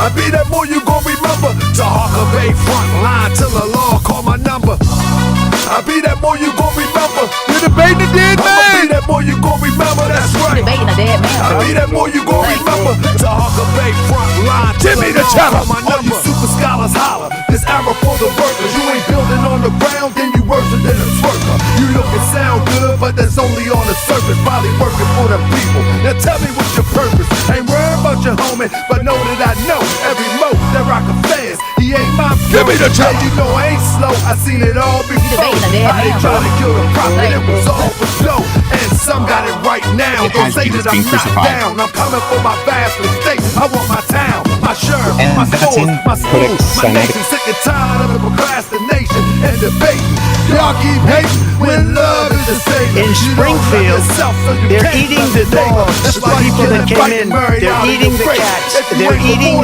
I'll be that more you gon' remember. To Harker Bay front line till the law call my number. I'll be that more you gon' remember. You're debating a dead man. I'll be that more you gon' remember. That's right. I'll be that more you gon' remember. To Harker Bay front line. Timmy the Cheddar. All you super scholars holler. This arrow for the workers. You ain't building on the ground, then you worse than a twerker. You look and sound good, but that's only on the surface. Probably working for the people. Now tell me what's your purpose. Ain't worried about your homie, but know that I know every mo that rock a fast. He ain't my Give me the Cheddar. You know I ain't slow. I seen it all before. I ain't trying to kill the prophet. It was all for show. And some got it right now. Don't say that I'm not down. I'm coming for my vast estate. I want my town, my sheriff, my stores, my school, my nation. Sick and tired of the procrastination and debating. Y'all keep hating when love is the savior. In Springfield, they're eating the dogs, the people that came in. They're eating the cats. They're eating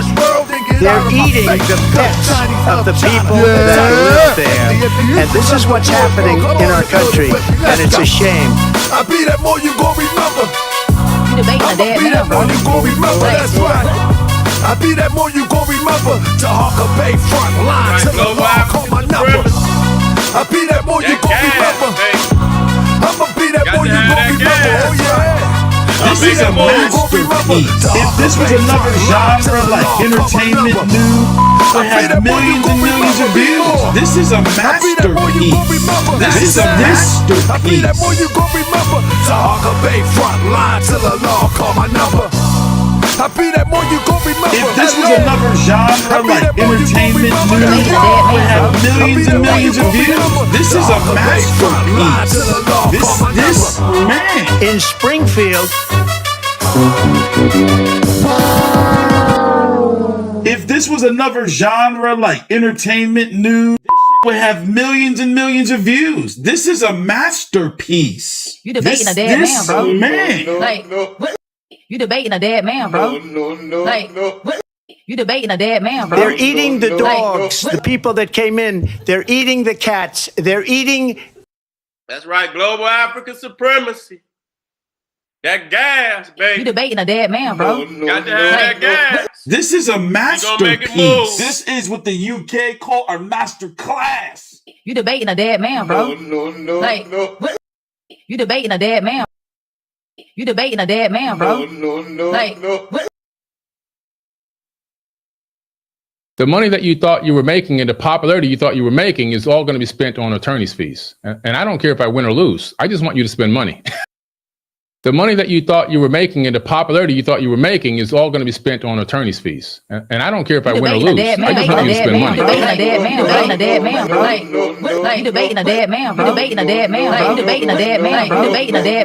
the pets of the people that live there. And this is what's happening in our country, and it's a shame. I'll be that more you gon' remember. You debating a dead man, bro. You gon' remember, that's right. I be that more you gon' remember. To Hawker Bay front line till the law call my number. I be that more you gon' remember. I'ma be that more you gon' remember. Oh yeah. This is a masterpiece. If this was another genre like entertainment news, would have millions and millions of views. This is a masterpiece. This is a masterpiece. I be that more you gon' remember. To Hawker Bay front line till the law call my number. I be that more you gon' remember. If this was another genre like entertainment news, would have millions and millions of views. This is a masterpiece. This man In Springfield, if this was another genre like entertainment news, would have millions and millions of views. This is a masterpiece. You debating a dead man, bro. Man. Like, what? You debating a dead man, bro. Like, what? You debating a dead man, bro. they're eating the dogs, the people that came in. They're eating the cats. They're eating. That's right, global African supremacy. That gas, baby. You debating a dead man, bro. Got to have that gas. This is a make it move. masterpiece. This is what the UK call a master class. You debating a dead man, bro. Like, what? You debating a dead man. You debating a dead man, bro. Like, what? The money that you thought you were making and the popularity you thought you were making is all going to be spent on attorney's fees. And I don't care if I win or lose. I just want you to spend money. The money that you thought you were making and the popularity you thought you were making is all going to be spent on attorney's fees. And I don't care if I win or lose. I just want you to spend money. You debating a dead man, bro. You debating a dead man, bro. Like, you debating a dead man, bro. You debating a dead man, bro. You debating a dead man, bro. You debating a dead